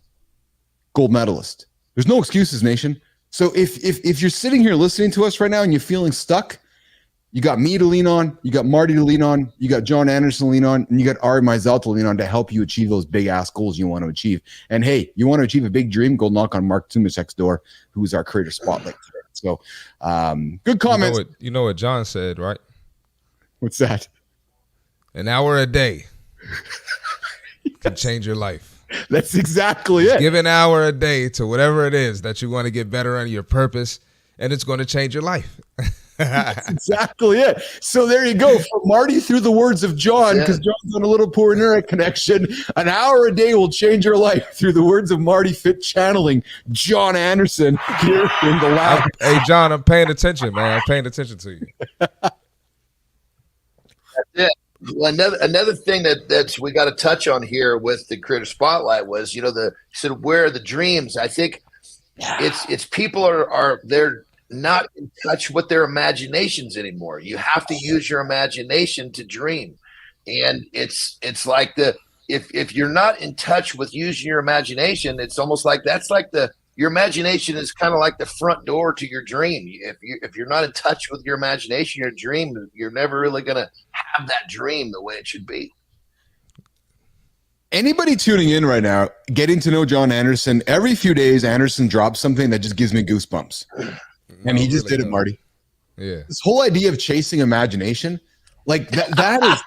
Gold medalist. There's no excuses, Nation. So if you're sitting here listening to us right now and you're feeling stuck, you got me to lean on, you got Marty to lean on, you got John Anderson to lean on, and you got Ari Meisel to lean on to help you achieve those big ass goals you want to achieve. And hey, you want to achieve a big dream, go knock on Mark Sumacek's door, who's our creator spotlight today. So good comments. You know what John said, right? What's that? An hour a day can change your life. That's exactly it. Give an hour a day to whatever it is that you want to get better on your purpose, and it's going to change your life. That's exactly it. So there you go. From Marty through the words of John, because John's on a little poor internet connection. An hour a day will change your life through the words of Marty Fit channeling John Anderson here in the lab. Hey, John, I'm paying attention, man. I'm paying attention to you. That's it. Well, another thing that's we got to touch on here with the creator spotlight was, where are the dreams? I think it's people are they're not in touch with their imaginations anymore. You have to use your imagination to dream, and it's like if you're not in touch with using your imagination, it's almost like your imagination is kind of like the front door to your dream. If you're not in touch with your imagination, your dream, you're never really going to have that dream the way it should be. Anybody tuning in right now, getting to know John Anderson, every few days, Anderson drops something that just gives me goosebumps. And he just did it, Marty. Yeah. This whole idea of chasing imagination, like that's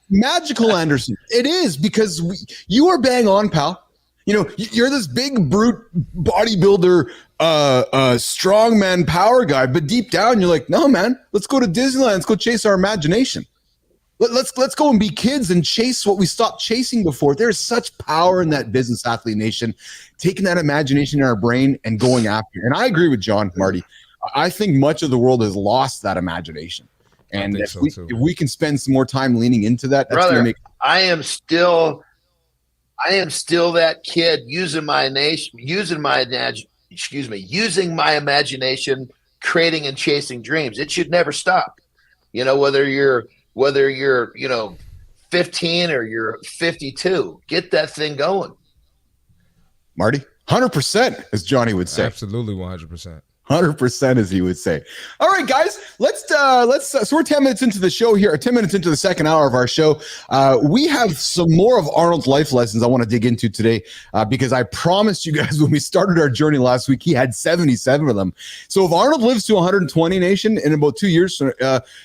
magical, Anderson. It is, because you are bang on, pal. You're this big brute bodybuilder, strongman power guy, but deep down you're like, no, man, let's go to Disneyland. Let's go chase our imagination. Let's go and be kids and chase what we stopped chasing before. There's such power in that Business Athlete Nation, taking that imagination in our brain and going after it. And I agree with John, Marty. I think much of the world has lost that imagination. And if we can spend some more time leaning into that, that's Brother, gonna make. I am still that kid using my imagination, creating and chasing dreams. It should never stop. Whether you're 15 or you're 52, get that thing going. Marty, 100%, as Johnny would say. Absolutely, 100%. 100%, as he would say. All right, guys, so we're 10 minutes into the show here, or 10 minutes into the second hour of our show. We have some more of Arnold's life lessons I want to dig into today, because I promised you guys when we started our journey last week, he had 77 of them. So if Arnold lives to 120, Nation, in about 2 years,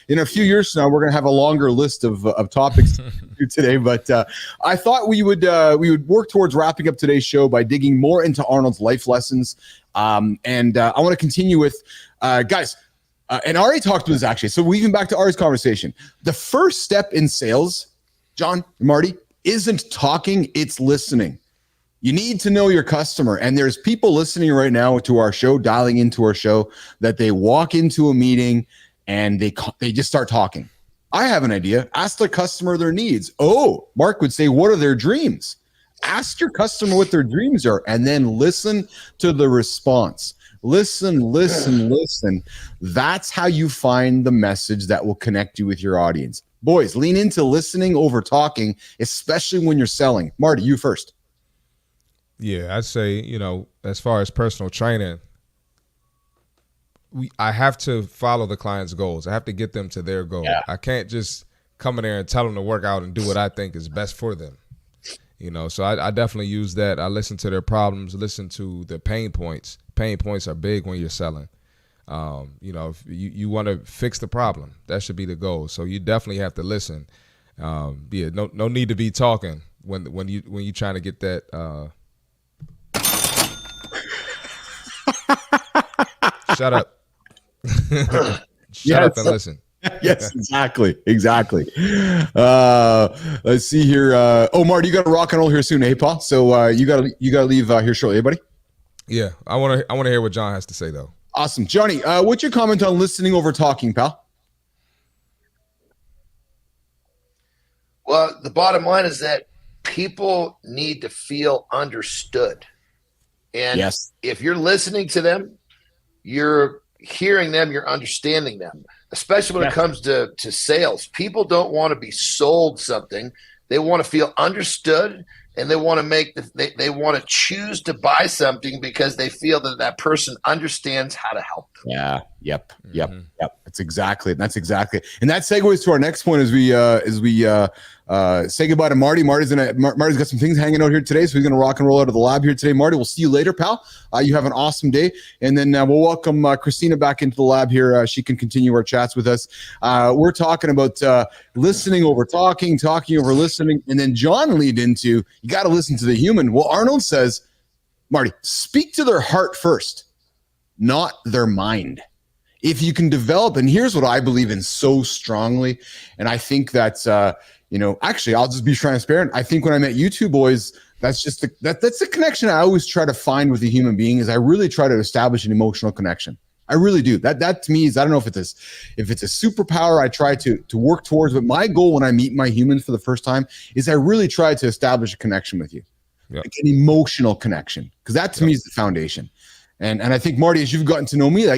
in a few years from now, we're going to have a longer list of topics to do today. But I thought we would work towards wrapping up today's show by digging more into Arnold's life lessons. I want to continue with guys, and Ari talked to this actually. So weaving back to Ari's conversation, the first step in sales, John and Marty, isn't talking, it's listening. You need to know your customer. And there's people listening right now to our show, dialing into our show, that they walk into a meeting and they just start talking. I have an idea. Ask the customer their needs. Oh, Mark would say, what are their dreams? Ask your customer what their dreams are, and then listen to the response. Listen. That's how you find the message that will connect you with your audience. Boys, lean into listening over talking, especially when you're selling. Marty, you first. Yeah, I'd say, as far as personal training, I have to follow the client's goals. I have to get them to their goal. Yeah. I can't just come in there and tell them to work out and do what I think is best for them. So I definitely use that. I listen to their problems, listen to their pain points. Pain points are big when you're selling. If you want to fix the problem, that should be the goal. So you definitely have to listen. No need to be talking when you trying to get that. Shut up. Shut up and listen. Yes, exactly. Let's see here. Marty, you got to rock and roll here soon, hey, Paul? So you got to leave here shortly, buddy. Yeah, I want to hear what John has to say, though. Awesome. Johnny, what's your comment on listening over talking, pal? Well, the bottom line is that people need to feel understood. And yes, if you're listening to them, you're hearing them, you're understanding them, especially when it comes to sales. People don't want to be sold something. They want to feel understood, and they want to they want to choose to buy something because they feel that person understands how to help them. Yeah. Yep. That's exactly. And that segues to our next point as we say goodbye to Marty. Marty's got some things hanging out here today, so he's gonna rock and roll out of the lab here today. Marty, we'll see you later, pal. You have an awesome day, and then we'll welcome Christina back into the lab here. She can continue our chats with us. We're talking about listening over talking over listening, and then John lead into you got to listen to the human. Well, Arnold says, Marty, speak to their heart first, not their mind. If you can develop, and here's what I believe in so strongly, and I think that's, actually, I'll just be transparent. I think when I met you two boys, that's just that's the connection I always try to find with a human being. Is I really try to establish an emotional connection. I really do. That to me is, I don't know if it's a superpower I try to work towards, but my goal when I meet my humans for the first time is I really try to establish a connection with you, like an emotional connection, because that to me is the foundation. And I think, Marty, as you've gotten to know me,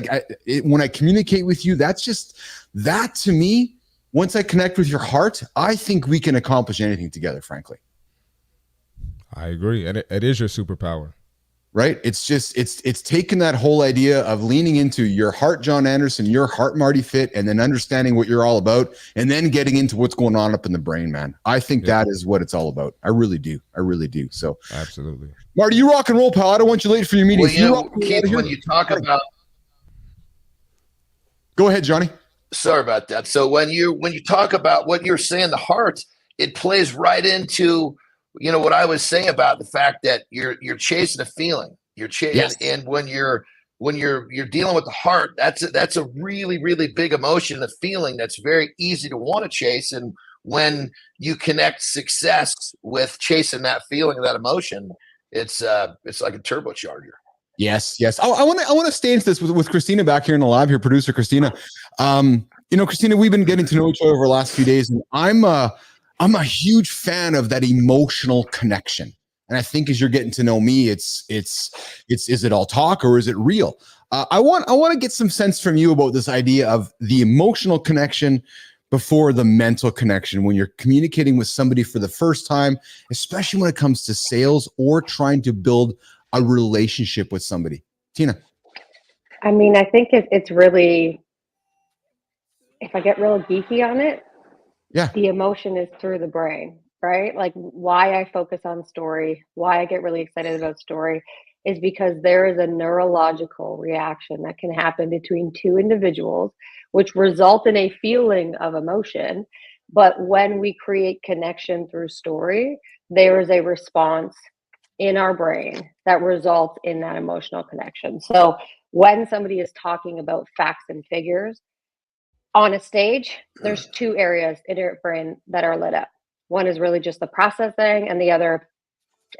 when I communicate with you, that's just that to me. Once I connect with your heart, I think we can accomplish anything together, frankly. I agree. And it is your superpower. Right? It's just, it's taken that whole idea of leaning into your heart, John Anderson, your heart, Marty Fit, and then understanding what you're all about, and then getting into what's going on up in the brain, man. I think that is what it's all about. I really do. So absolutely. Marty, you rock and roll, pal. I don't want you late for your meetings. Well, Keith, when you talk about, go ahead, Johnny. Sorry about that. So when you talk about what you're saying, the heart, it plays right into, what I was saying about the fact that you're chasing a feeling. You're chasing, and when you're dealing with the heart, that's a really, really big emotion, a feeling that's very easy to want to chase. And when you connect success with chasing that feeling, that emotion, it's like a turbocharger. Yes. I want to stay into this with Christina back here in the lab here, producer Christina. Christina, we've been getting to know each other over the last few days, and I'm a huge fan of that emotional connection. And I think as you're getting to know me, it's is it all talk or is it real? I want to get some sense from you about this idea of the emotional connection before the mental connection when you're communicating with somebody for the first time, especially when it comes to sales or trying to build a relationship with somebody. Tina. I mean, I think it's really, if I get real geeky on it, Yeah. the emotion is through the brain, right? Like why I focus on story, why I get really excited about story is because there is a neurological reaction that can happen between two individuals, which result in a feeling of emotion. But when we create connection through story, there is a response in our brain that results in that emotional connection. So when somebody is talking about facts and figures on a stage, there's two areas in your brain that are lit up. One is really just the processing, and the other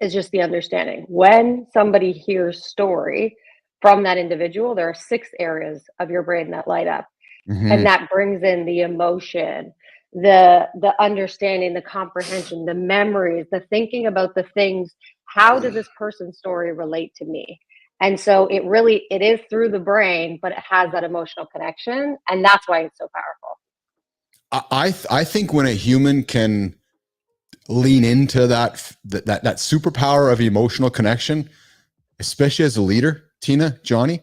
is just the understanding. When somebody hears story from that individual, there are 6 areas of your brain that light up. Mm-hmm. And that brings in the emotion, the understanding, the comprehension, the memories, the thinking about the things. How does this person's story relate to me? And so it is through the brain, but it has that emotional connection, and that's why it's so powerful. I think when a human can lean into that superpower of emotional connection, especially as a leader, Tina, Johnny,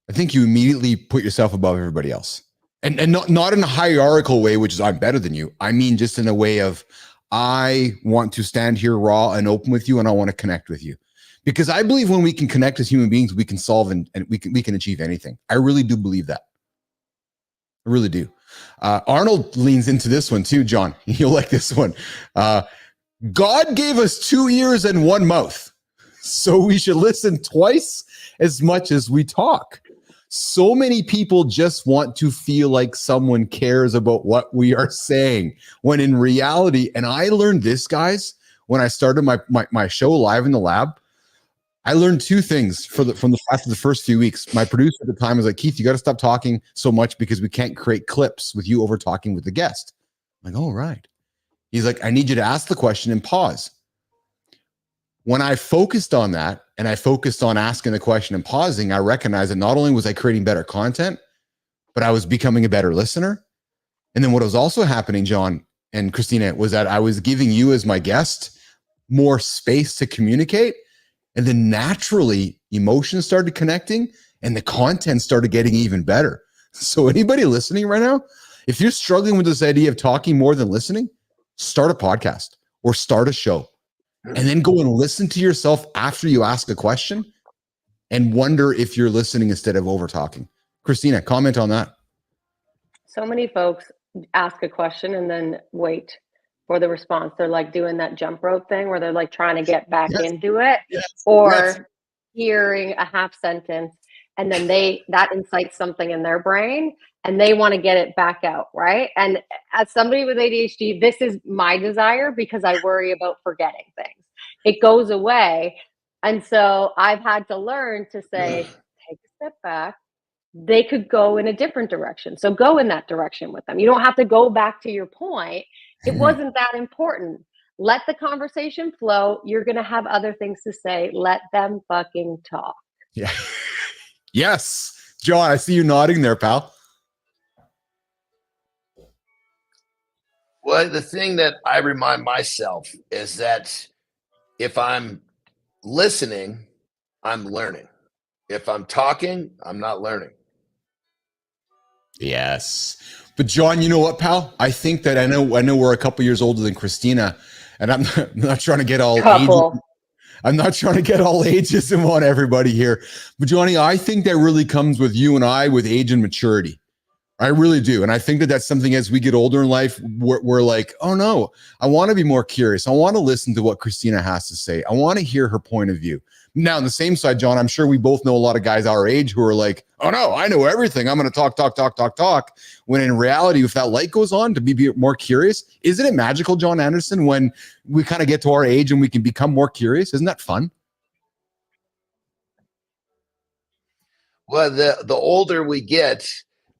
I think you immediately put yourself above everybody else. And not in a hierarchical way, which is I'm better than you. I mean, just in a way of I want to stand here raw and open with you, and I want to connect with you. Because I believe when we can connect as human beings, we can solve and we can achieve anything. I really do believe that. I really do. Arnold leans into this one too, John. You'll like this one. God gave us 2 ears and 1 mouth, so we should listen twice as much as we talk. So many people just want to feel like someone cares about what we are saying, when in reality, and I learned this, guys, when I started my show Live in the Lab, I learned 2 things after the first few weeks. My producer at the time was like, Keith, you got to stop talking so much because we can't create clips with you over talking with the guest. I'm like, oh, right. He's like, I need you to ask the question and pause. When I focused on that and I focused on asking the question and pausing, I recognized that not only was I creating better content, but I was becoming a better listener. And then what was also happening, John and Christina, was that I was giving you as my guest more space to communicate. And then naturally emotions started connecting and the content started getting even better. So anybody listening right now, if you're struggling with this idea of talking more than listening, start a podcast or start a show. And then go and listen to yourself after you ask a question and wonder if you're listening instead of over talking. Christina, comment on that. So many folks ask a question and then wait for the response. They're like doing that jump rope thing where they're like trying to get back into it, or hearing a half sentence and then that incites something in their brain and they want to get it back out, right? And as somebody with ADHD, this is my desire because I worry about forgetting things. It goes away. And so I've had to learn to say, take a step back. They could go in a different direction. So go in that direction with them. You don't have to go back to your point. It wasn't that important. Let the conversation flow. You're going to have other things to say. Let them fucking talk. Yeah. Yes. John, I see you nodding there, pal. Well, the thing that I remind myself is that if I'm listening, I'm learning. If I'm talking, I'm not learning. Yes. But John, you know what, pal? I think that I know we're a couple years older than Christina, and I'm not trying to get all ages. I'm not trying to get all ageism on everybody here. But Johnny, I think that really comes with you and I with age and maturity. I really do. And I think that that's something as we get older in life, we're like, oh no, I want to be more curious. I want to listen to what Christina has to say. I want to hear her point of view. Now, on the same side, John, I'm sure we both know a lot of guys our age who are like, oh no, I know everything. I'm going to talk. When in reality, if that light goes on to be more curious, isn't it magical, John Anderson, when we kind of get to our age and we can become more curious? Isn't that fun? Well, the older we get,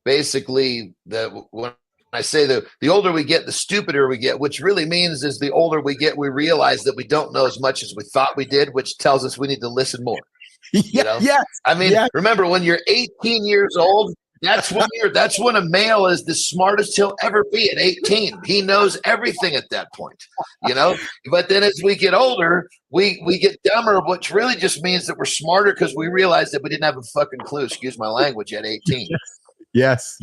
basically when I say the older we get, the stupider we get, which really means is the older we get, we realize that we don't know as much as we thought we did, which tells us we need to listen more. You know? Yes. I mean, remember when you're 18 years old, that's when a male is the smartest he'll ever be at 18. He knows everything at that point, you know. But then as we get older, we get dumber, which really just means that we're smarter because we realize that we didn't have a fucking clue, excuse my language, at 18. Yes,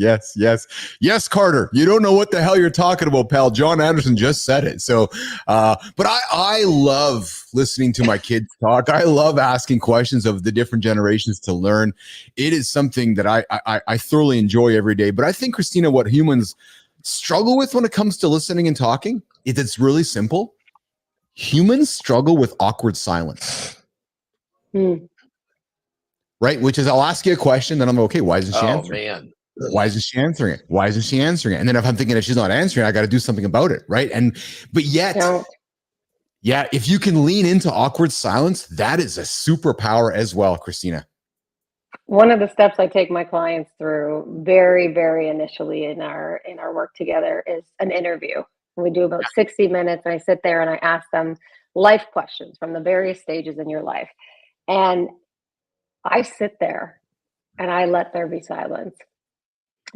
Carter. You don't know what the hell you're talking about, pal. John Anderson just said it. So, but I love listening to my kids talk. I love asking questions of the different generations to learn. It is something that I thoroughly enjoy every day. But I think, Christina, what humans struggle with when it comes to listening and talking, it's really simple. Humans struggle with awkward silence. Right? Which is, I'll ask you a question, then I'm like, okay, why isn't she answering? Oh, man. Why isn't she answering it? Why isn't she answering it? And then if I'm thinking if she's not answering, I got to do something about it, right? But yet, if you can lean into awkward silence, that is a superpower as well, Christina. One of the steps I take my clients through very, very initially in our work together is an interview. We do about 60 minutes, and I sit there and I ask them life questions from the various stages in your life. And I sit there and I let there be silence.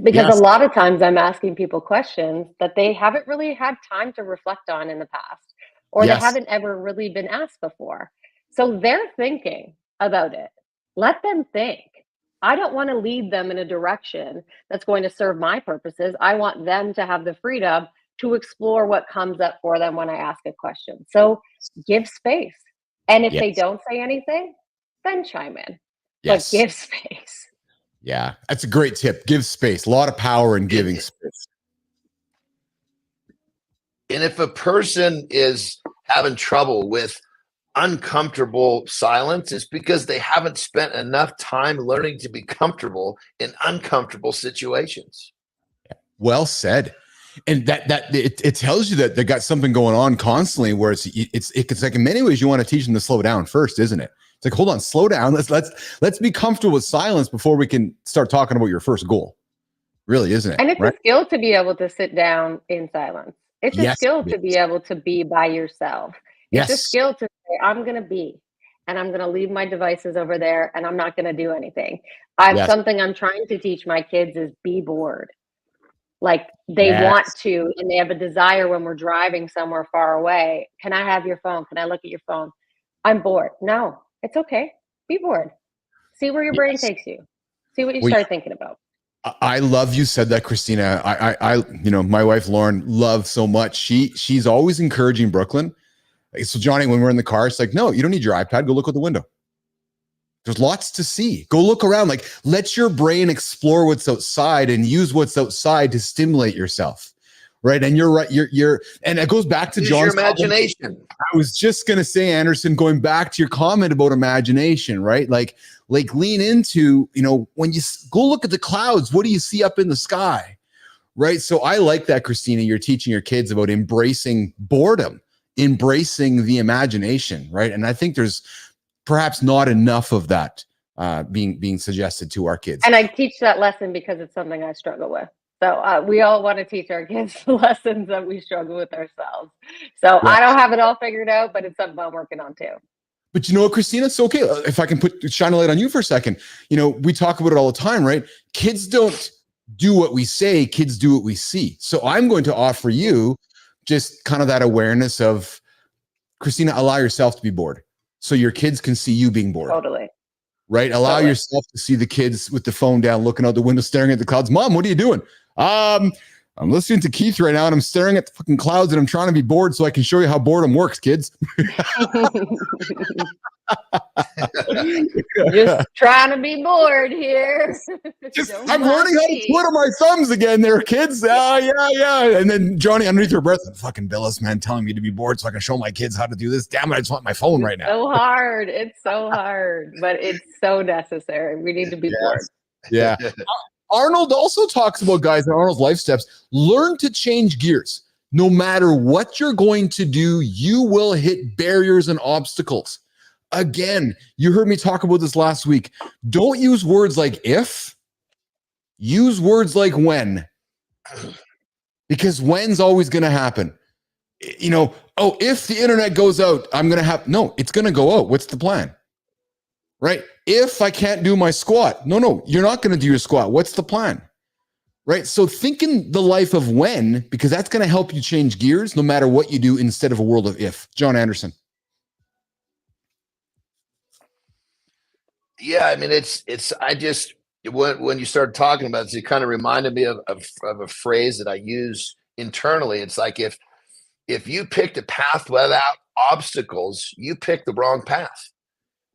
Because a lot of times I'm asking people questions that they haven't really had time to reflect on in the past, or they haven't ever really been asked before. So they're thinking about it. Let them think. I don't want to lead them in a direction that's going to serve my purposes. I want them to have the freedom to explore what comes up for them when I ask a question. So give space. And if they don't say anything, then chime in. But give space. Yeah, that's a great tip. Give space. A lot of power in giving space. And if a person is having trouble with uncomfortable silence, it's because they haven't spent enough time learning to be comfortable in uncomfortable situations. Well said. And that it tells you that they got something going on constantly where it's like in many ways you want to teach them to slow down first, isn't it? It's like, hold on, slow down. Let's be comfortable with silence before we can start talking about your first goal. Really, isn't it? And it's a skill to be able to sit down in silence. It's a skill to be able to be by yourself. It's a skill to say, I'm going to be, and I'm going to leave my devices over there, and I'm not going to do anything. Something I'm trying to teach my kids is be bored. Like they want to, and they have a desire when we're driving somewhere far away. Can I have your phone? Can I look at your phone? I'm bored. No. It's okay. Be bored. See where your brain takes you. See what you start thinking about. I love you said that, Christina. I my wife Lauren loves so much. She's always encouraging Brooklyn. So Johnny, when we're in the car, it's like, no, you don't need your iPad. Go look out the window. There's lots to see. Go look around. Like, let your brain explore what's outside and use what's outside to stimulate yourself. Right. And you're right. You're and it goes back to John's imagination. Comment. I was just going to say, Anderson, going back to your comment about imagination, right? Like lean into, when you go look at the clouds, what do you see up in the sky? Right. So I like that, Christina, you're teaching your kids about embracing boredom, embracing the imagination. Right. And I think there's perhaps not enough of that being suggested to our kids. And I teach that lesson because it's something I struggle with. So we all want to teach our kids the lessons that we struggle with ourselves. So I don't have it all figured out, but it's something I'm working on too. But you know what, Christina? It's okay. If I can shine a light on you for a second, we talk about it all the time, right? Kids don't do what we say, kids do what we see. So I'm going to offer you just kind of that awareness of, Christina, allow yourself to be bored so your kids can see you being bored. Totally. Right? Allow yourself to see the kids with the phone down, looking out the window, staring at the clouds. Mom, what are you doing? I'm listening to Keith right now and I'm staring at the fucking clouds and I'm trying to be bored so I can show you how boredom works, kids. Just trying to be bored here. I'm learning how to twiddle my thumbs again there, kids. Yeah. And then Johnny underneath her breath, fucking Bilous, man, telling me to be bored so I can show my kids how to do this. Damn it, I just want my phone right now. So hard. It's so hard, but it's so necessary. We need to be bored. Yeah. Arnold also talks about, guys, in Arnold's Life Steps, learn to change gears. No matter what you're going to do, you will hit barriers and obstacles. Again, you heard me talk about this last week. Don't use words like if. Use words like when, because when's always going to happen. You know, oh, if the internet goes out, I'm going to have, no, it's going to go out. What's the plan? Right? If I can't do my squat, no, you're not going to do your squat. What's the plan? Right? So think in the life of when, because that's going to help you change gears no matter what you do instead of a world of if. John Anderson. Yeah, I mean, when you started talking about this, it kind of reminded me of a phrase that I use internally. It's like if you picked a path without obstacles, you picked the wrong path.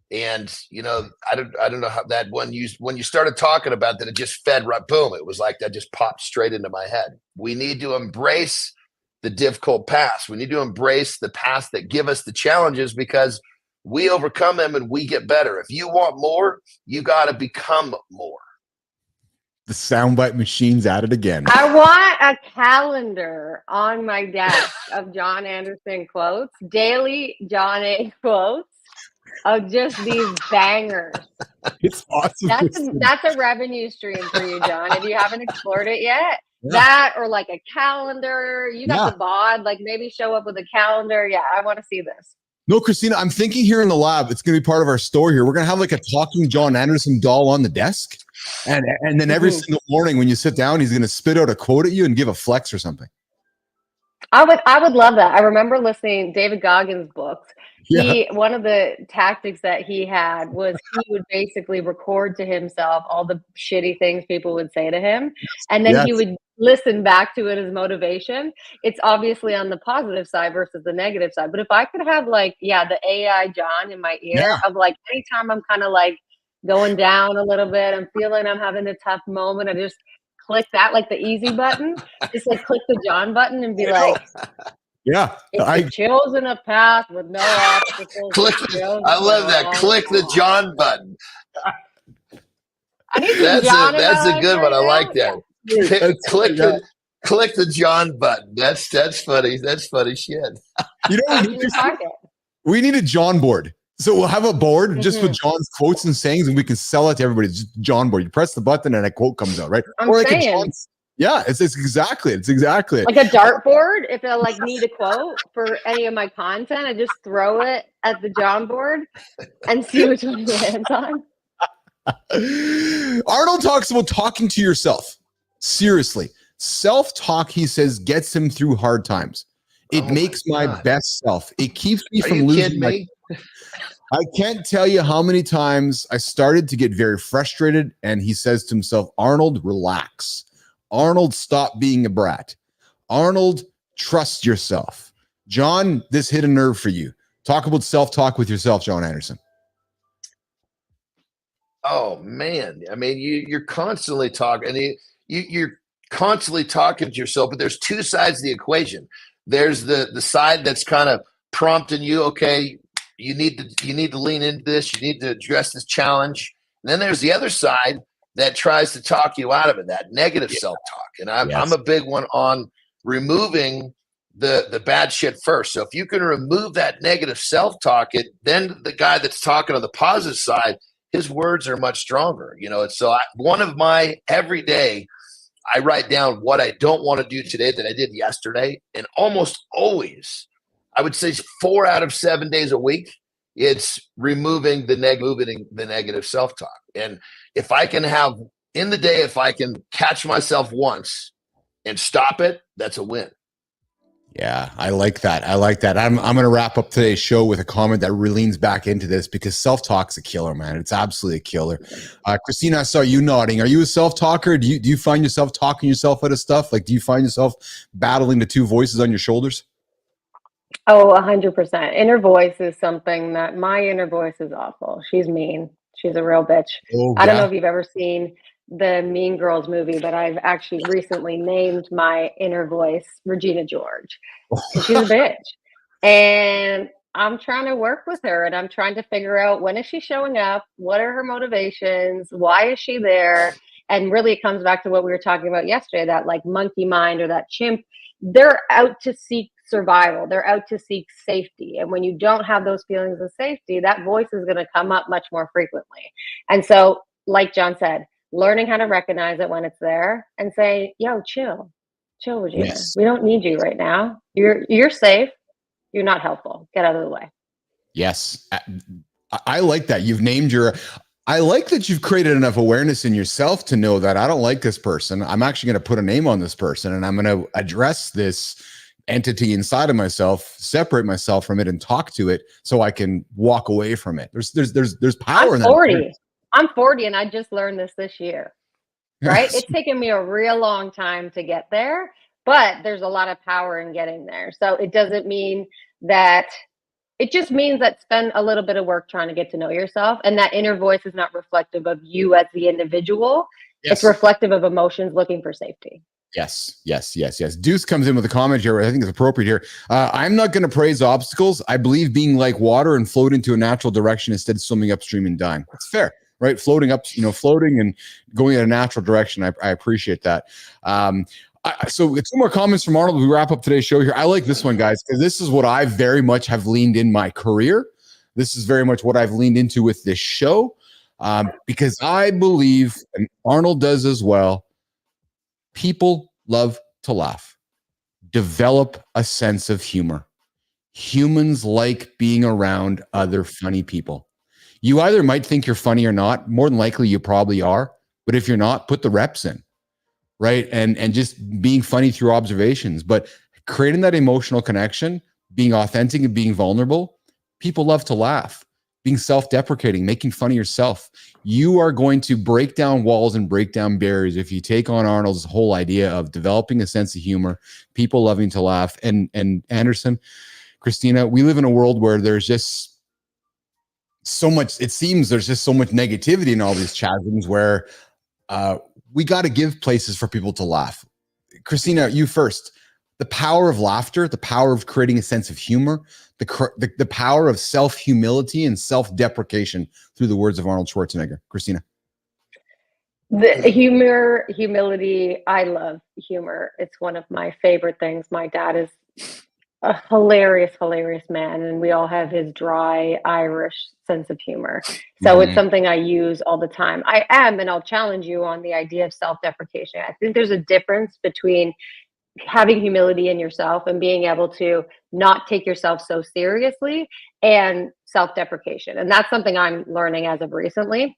And you know, I don't know how that when you started talking about that, it just fed right, boom. It was like that just popped straight into my head. We need to embrace the difficult paths. We need to embrace the paths that give us the challenges, because we overcome them and we get better. If you want more, you got to become more. The soundbite machine's at it again. I want a calendar on my desk of John Anderson quotes, daily John A quotes of just these bangers. It's awesome. That's a revenue stream for you, John, if you haven't explored it yet. Yeah. That, or like a calendar. You got the bod, like maybe show up with a calendar. Yeah, I want to see this. No, Christina, I'm thinking here in the lab, it's going to be part of our store here. We're going to have like a talking John Anderson doll on the desk. And then every single morning when you sit down, he's going to spit out a quote at you and give a flex or something. I would love that. I remember listening David Goggins' books. One of the tactics that he had was he would basically record to himself all the shitty things people would say to him. And then he would listen back to it as motivation. It's obviously on the positive side versus the negative side. But if I could have like, the AI John in my ear of like, anytime I'm kind of like going down a little bit, I'm feeling I'm having a tough moment, I just click that, like the easy button, just like click the John button and be like, it's chills in a path with no obstacles. I love that. Click the John button. I need that's a good one. I like that. Click the John button. That's funny. That's funny shit. You know, we need a John board. So we'll have a board just with John's quotes and sayings, and we can sell it to everybody. It's just John board. You press the button and a quote comes out, right? It's exactly it. Like a dartboard. If I like need a quote for any of my content, I just throw it at the John board and see which one lands on. Arnold talks about talking to yourself. Seriously. Self-talk, he says, gets him through hard times. It makes my best self. It keeps me from losing my... I can't tell you how many times I started to get very frustrated, and he says to himself, Arnold, relax. Arnold, stop being a brat. Arnold, trust yourself. John, this hit a nerve for you. Talk about self-talk with yourself, John Anderson. Oh, man. I mean, you're constantly talking, you're constantly talking to yourself, but there's two sides of the equation. There's the side that's kind of prompting you, okay, you need to lean into this. You need to address this challenge. And then there's the other side that tries to talk you out of it, that negative self-talk. And I'm a big one on removing the bad shit first. So if you can remove that negative self-talk, then the guy that's talking on the positive side, his words are much stronger. You know, one of my every day, I write down what I don't want to do today that I did yesterday. And almost always, I would say 4 out of 7 days a week, it's removing the negative self-talk. And if I can have in the day, if I can catch myself once and stop it, that's a win. Yeah, I like that. I'm going to wrap up today's show with a comment that really leans back into this, because self-talk's a killer, man. It's absolutely a killer. Christina, I saw you nodding. Are you a self-talker? Do you find yourself talking yourself out of stuff? Like, do you find yourself battling the two voices on your shoulders? Oh, 100%. Inner voice is something that my inner voice is awful. She's mean. She's a real bitch. I don't know if you've ever seen the Mean Girls movie, but I've actually recently named my inner voice Regina George. And she's a bitch. And I'm trying to work with her, and I'm trying to figure out, when is she showing up? What are her motivations? Why is she there? And really it comes back to what we were talking about yesterday, that like monkey mind or that chimp. They're out to seek survival. They're out to seek safety. And when you don't have those feelings of safety, that voice is going to come up much more frequently. And so, like John said, learning how to recognize it when it's there and say, yo, chill, Regina. Yes. We don't need you right now. You're safe. You're not helpful. Get out of the way. Yes. I like that. I like that you've created enough awareness in yourself to know that I don't like this person. I'm actually going to put a name on this person, and I'm going to address this entity inside of myself, separate myself from it, and talk to it so I can walk away from it. There's power in that. I'm 40 and I just learned this year, right? It's taken me a real long time to get there, but there's a lot of power in getting there. So it doesn't mean that, it just means that spend a little bit of work trying to get to know yourself, and that inner voice is not reflective of you as the individual. Yes. It's reflective of emotions looking for safety. Yes. Deuce comes in with a comment here. I think it's appropriate here. I'm not going to praise obstacles. I believe being like water and float into a natural direction instead of swimming upstream and dying. That's fair, right? Floating and going in a natural direction. I appreciate that. So two more comments from Arnold. We wrap up today's show here. I like this one, guys, because this is what I very much have leaned in my career. This is very much what I've leaned into with this show, because I believe, and Arnold does as well, people love to laugh. Develop a sense of humor. Humans like being around other funny people. You either might think you're funny or not. More than likely, you probably are. But if you're not, put the reps in, right? And just being funny through observations. But creating that emotional connection, being authentic and being vulnerable, people love to laugh. Being self-deprecating, making fun of yourself. You are going to break down walls and break down barriers if you take on Arnold's whole idea of developing a sense of humor, people loving to laugh. And Anderson, Christina, we live in a world where there's just so much, it seems there's just so much negativity in all these chasms where we got to give places for people to laugh. Christina, you first. The power of laughter, the power of creating a sense of humor, the power of self-humility and self-deprecation through the words of Arnold Schwarzenegger. Christina. The humility, I love humor. It's one of my favorite things. My dad is a hilarious man, and we all have his dry Irish sense of humor. So It's something I use all the time. And I'll challenge you on the idea of self-deprecation. I think there's a difference between having humility in yourself and being able to not take yourself so seriously, and self-deprecation. And that's something I'm learning as of recently.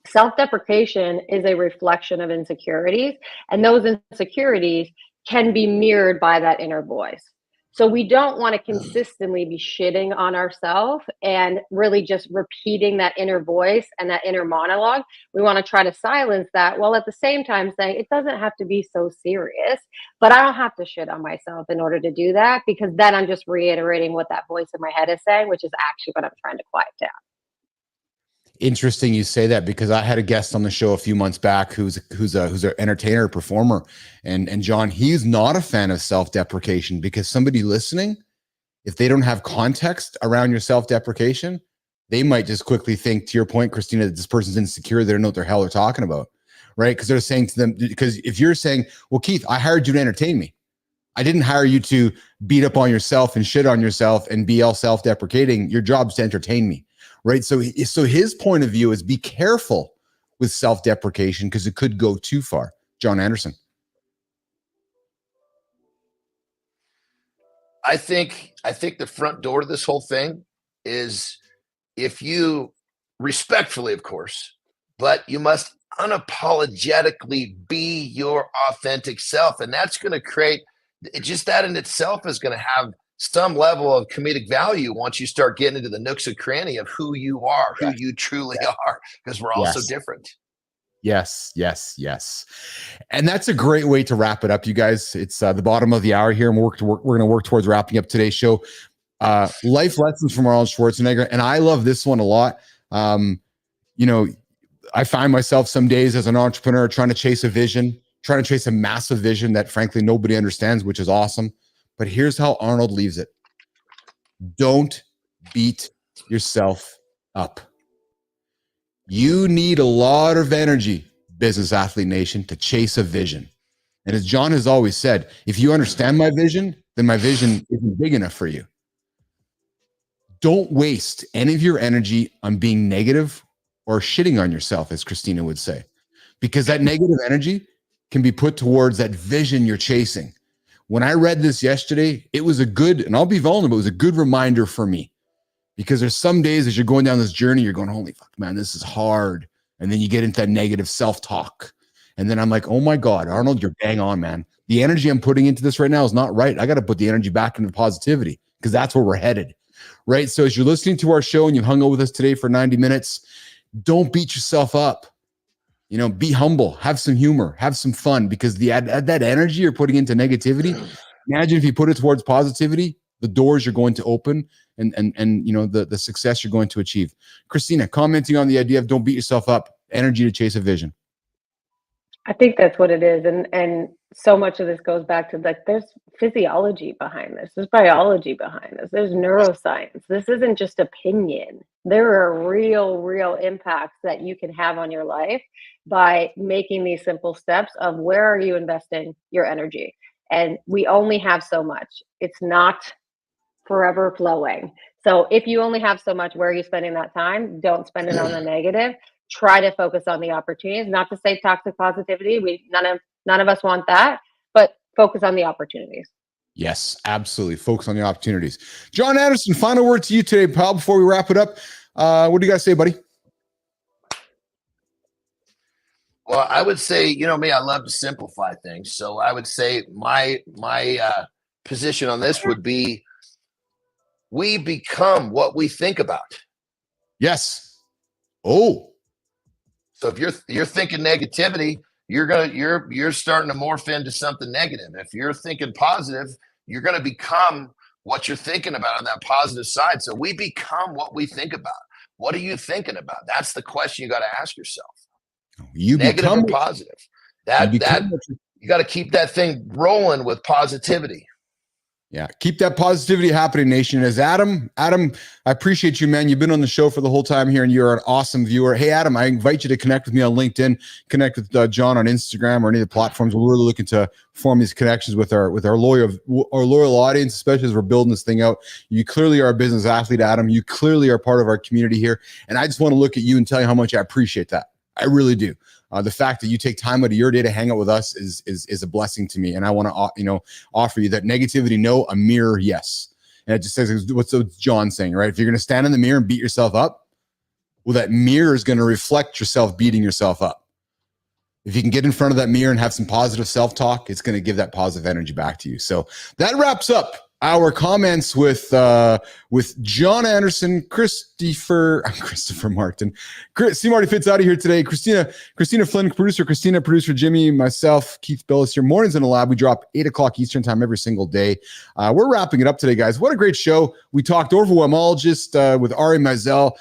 Self-deprecation is a reflection of insecurities, and those insecurities can be mirrored by that inner voice. So we don't want to consistently be shitting on ourselves and really just repeating that inner voice and that inner monologue. We want to try to silence that, while at the same time saying it doesn't have to be so serious, but I don't have to shit on myself in order to do that, because then I'm just reiterating what that voice in my head is saying, which is actually what I'm trying to quiet down. Interesting you say that, because I had a guest on the show a few months back who's an entertainer, performer, and John, he's not a fan of self-deprecation, because somebody listening, if they don't have context around your self-deprecation, they might just quickly think, to your point, Christina, that this person's insecure. They don't know what the hell they're talking about, right? Because they're saying to them, because if you're saying, well, Keith, I hired you to entertain me. I didn't hire you to beat up on yourself and shit on yourself and be all self-deprecating. Your job's to entertain me. Right. So his point of view is be careful with self-deprecation, because it could go too far. John Anderson. I think the front door to this whole thing is, if you respectfully, of course, but you must unapologetically be your authentic self. And that's going to create, just that in itself is going to have some level of comedic value once you start getting into the nooks and cranny of who you are, who you truly are, because we're all so different. Yes. And that's a great way to wrap it up, you guys. It's the bottom of the hour here, and we're going to work towards wrapping up today's show. Life lessons from Arnold Schwarzenegger. And I love this one a lot. I find myself some days as an entrepreneur trying to chase a vision, trying to chase a massive vision that frankly nobody understands, which is awesome. But here's how Arnold leaves it. Don't beat yourself up. You need a lot of energy, Business Athlete Nation, to chase a vision. And as John has always said, if you understand my vision, then my vision isn't big enough for you. Don't waste any of your energy on being negative or shitting on yourself, as Christina would say. because that negative energy can be put towards that vision you're chasing. When I read this yesterday, it was a good, and I'll be vulnerable, it was a good reminder for me, because there's some days as you're going down this journey, you're going, holy fuck, man, this is hard. And then you get into that negative self-talk. And then I'm like, oh my God, Arnold, you're bang on, man. The energy I'm putting into this right now is not right. I got to put the energy back into positivity, because that's where we're headed, right? So as you're listening to our show and you hung out with us today for 90 minutes, don't beat yourself up. Be humble, have some humor, have some fun, because that energy you're putting into negativity, imagine if you put it towards positivity, the doors you're going to open and the success you're going to achieve. Christina, commenting on the idea of don't beat yourself up, energy to chase a vision. I think that's what it is. And so much of this goes back to there's physiology behind this. There's biology behind this. There's neuroscience. This isn't just opinion. There are real impacts that you can have on your life by making these simple steps of where are you investing your energy. And we only have so much. It's not forever flowing. So if you only have so much, where are you spending that time? Don't spend it on the negative. Try to focus on the opportunities, not to say toxic positivity. None of us want that, but focus on the opportunities. Yes, absolutely. Focus on the opportunities. John Anderson, final word to you today, pal, before we wrap it up. What do you guys say, buddy? Well, I would say, me, I love to simplify things. So I would say my position on this would be, we become what we think about. Yes. Oh. So if you're thinking negativity, you're starting to morph into something negative. If you're thinking positive, you're going to become what you're thinking about on that positive side. So we become what we think about. What are you thinking about? That's the question you got to ask yourself. You negative become or positive. You got to keep that thing rolling with positivity. Yeah, keep that positivity happening, nation. As Adam, I appreciate you, man. You've been on the show for the whole time here, and you're an awesome viewer. Hey, Adam, I invite you to connect with me on LinkedIn, connect with John on Instagram or any of the platforms. We're really looking to form these connections with our loyal audience, especially as we're building this thing out. You clearly are a business athlete, Adam. You clearly are part of our community here, and I just want to look at you and tell you how much I appreciate that. I really do. The fact that you take time out of your day to hang out with us is a blessing to me. And I want to, offer you that negativity, no, a mirror, yes. And it just says, what's John saying, right? If you're going to stand in the mirror and beat yourself up, well, that mirror is going to reflect yourself beating yourself up. If you can get in front of that mirror and have some positive self-talk, it's going to give that positive energy back to you. So that wraps up our comments with John Anderson, Christopher Martin, Seamartyfit's out of here today. Christina Flynn, producer Jimmy, myself, Keith Billis here. Mornings in the Lab. We drop 8:00 Eastern time every single day. We're wrapping it up today, guys. What a great show. We talked Overwhelmologist with Ari Meisel,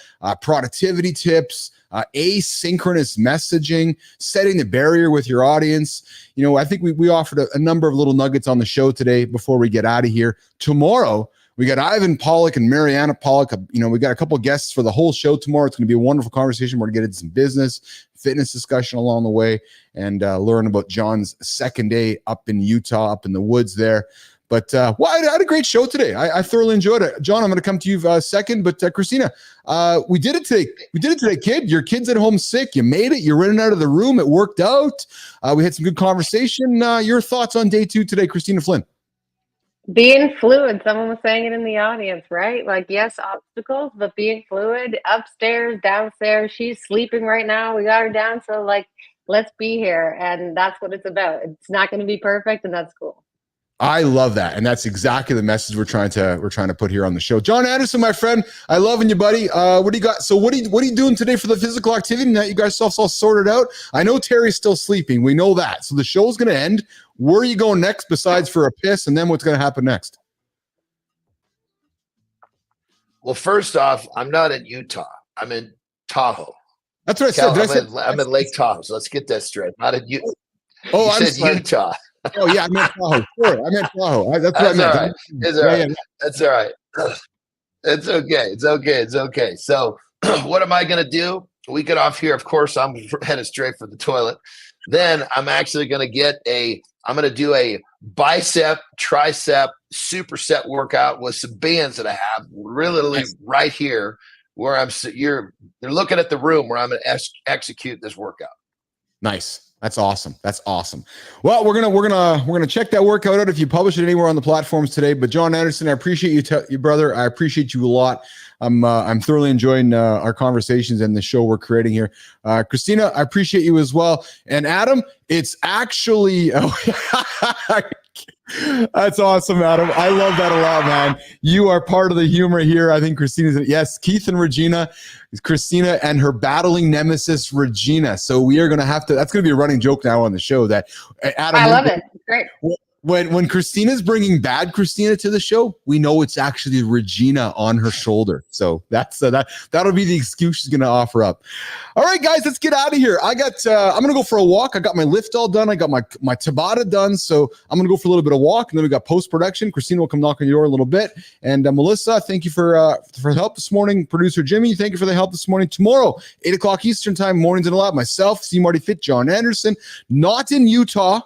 productivity tips, asynchronous messaging, setting the barrier with your audience. I think we offered a number of little nuggets on the show today before we get out of here. Tomorrow, we got Ivan Pollock and Mariana Pollock. We got a couple guests for the whole show tomorrow. It's going to be a wonderful conversation. We're going to get into some business, fitness discussion along the way, and learn about John's second day up in Utah, up in the woods there. But I had a great show today. I thoroughly enjoyed it. John, I'm going to come to you second. But Christina, we did it today. We did it today, kid. Your kid's at home sick. You made it. You're in and out of the room. It worked out. We had some good conversation. Your thoughts on day 2 today, Christina Flynn? Being fluid. Someone was saying it in the audience, right? Yes, obstacles, but being fluid. Upstairs, downstairs. She's sleeping right now. We got her down. So let's be here. And that's what it's about. It's not going to be perfect, and that's cool. I love that, and that's exactly the message we're trying to put here on the show. John Anderson, my friend, I loving you, buddy. What do you got? So what are you doing today for the physical activity? Now you guys all sorted out. I know Terry's still sleeping. We know that. So the show's going to end. Where are you going next besides for a piss? And then what's going to happen next? Well, first off, I'm not in Utah. I'm in Tahoe. That's what I said. I'm in Lake Tahoe. So let's get that straight. Not in Utah. Oh, I'm said Utah. Oh yeah, I meant Tahoe. Sure, I meant Tahoe. That's what I meant. All right. It's all right. That's all right. It's okay. It's okay. So what am I going to do? We get off here. Of course, I'm headed straight for the toilet. Then I'm actually going to I'm going to do a bicep, tricep, superset workout with some bands that I have really right here where they're looking at the room where I'm going to execute this workout. Nice. That's awesome. That's awesome. Well, we're gonna check that workout out if you publish it anywhere on the platforms today. But John Anderson, I appreciate you, brother. I appreciate you a lot. I'm thoroughly enjoying our conversations and the show we're creating here. Christina, I appreciate you as well. And Adam, it's actually that's awesome, Adam. I love that a lot, man. You are part of the humor here. I think Christina's yes, Keith and Regina, Christina and her battling nemesis Regina. So we are going to have to. That's going to be a running joke now on the show. That Adam, I love it. It's great. When Christina's bringing bad Christina to the show, we know it's actually Regina on her shoulder. So that's that'll be the excuse she's going to offer up. All right, guys, let's get out of here. I'm going to go for a walk. I got my lift all done. I got my Tabata done. So I'm going to go for a little bit of walk, and then we got post-production. Christina will come knock on your door in a little bit. And Melissa, thank you for the help this morning. Producer Jimmy, thank you for the help this morning. Tomorrow, 8 o'clock Eastern time, Mornings in the Lab. Myself, Seamartyfit, John Anderson, not in Utah,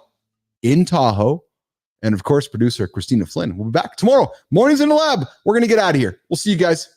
in Tahoe. And of course, producer Christina Flynn. We'll be back tomorrow. Mornings in the Lab. We're going to get out of here. We'll see you guys.